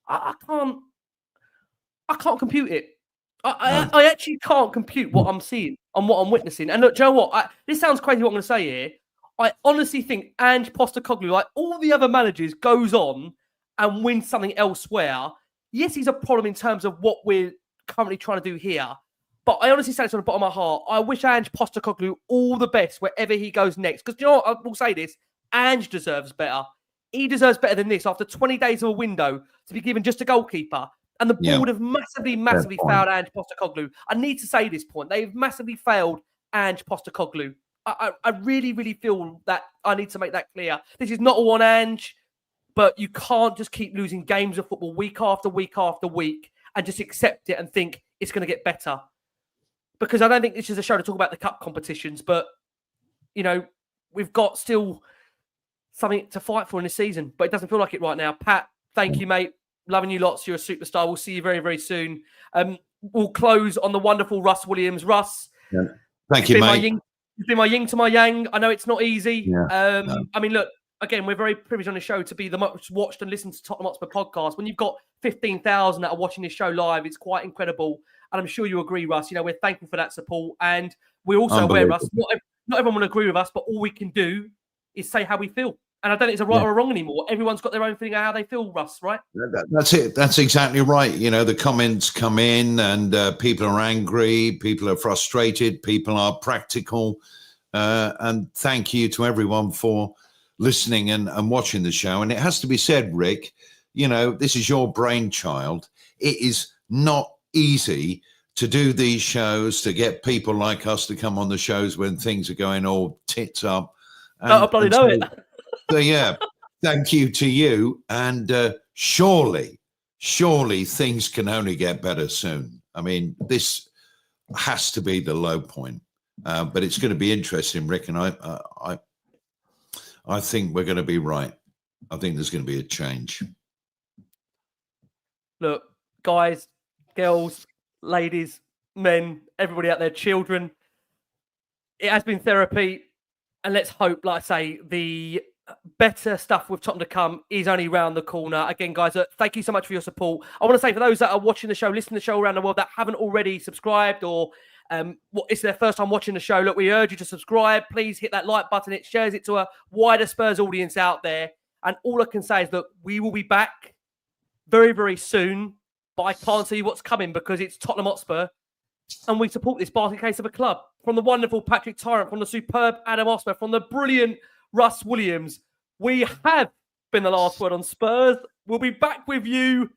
I can't compute it. I actually can't compute what I'm seeing and what I'm witnessing. And look, do you know what? This sounds crazy what I'm going to say here. I honestly think Ange Postecoglou, like all the other managers, goes on and wins something elsewhere. Yes, he's a problem in terms of what we're currently trying to do here. But I honestly say this on the bottom of my heart. I wish Ange Postecoglou all the best wherever he goes next. Because you know what? I will say this. Ange deserves better. He deserves better than this after 20 days of a window to be given just a goalkeeper. And the board have massively failed Ange Postecoglou. I need to say this point. They've massively failed Ange Postecoglou. I really, really feel that I need to make that clear. This is not all on Ange, but you can't just keep losing games of football week after week after week and just accept it and think it's going to get better. Because I don't think this is a show to talk about the cup competitions, but, you know, we've got still something to fight for in this season, but it doesn't feel like it right now. Pat, thank you, mate. Loving you lots. You're a superstar. We'll see you very, very soon. We'll close on the wonderful Russ Williams. Russ. Yeah. Thank you, mate. You've been my yin to my yang. I know it's not easy. Yeah. I mean, look, again, we're very privileged on the show to be the most watched and listened to Tottenham Hotspur podcast. When you've got 15,000 that are watching this show live, it's quite incredible. And I'm sure you agree, Russ. You know, we're thankful for that support. And we're also aware, Russ, not everyone will agree with us, but all we can do is say how we feel. And I don't think it's a right or a wrong anymore. Everyone's got their own feeling of how they feel, Russ, right? That's it. That's exactly right. You know, the comments come in and people are angry, people are frustrated, people are practical. And thank you to everyone for listening and watching the show. And it has to be said, Rick, you know, this is your brainchild. It is not easy to do these shows, to get people like us to come on the shows when things are going all tits up. I bloody know it. So, yeah, thank you to you. And surely things can only get better soon. I mean, this has to be the low point. But it's going to be interesting, Rick. And I think we're going to be right. I think there's going to be a change. Look, guys, girls, ladies, men, everybody out there, children, it has been therapy. And let's hope, like I say, the better stuff with Tottenham to come is only round the corner. Again, guys, thank you so much for your support. I want to say for those that are watching the show, listening to the show around the world that haven't already subscribed or it's their first time watching the show, look, we urge you to subscribe. Please hit that like button. It shares it to a wider Spurs audience out there. And all I can say is that we will be back very, very soon. But I can't tell you what's coming because it's Tottenham Hotspur. And we support this basket case of a club. From the wonderful Patrick Tyrant, from the superb Adam Osper, from the brilliant Russ Williams. We have been the last word on Spurs. We'll be back with you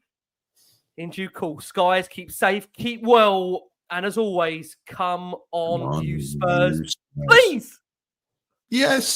in due course. Guys, keep safe, keep well. And as always, come on, you Spurs. Please. Yes.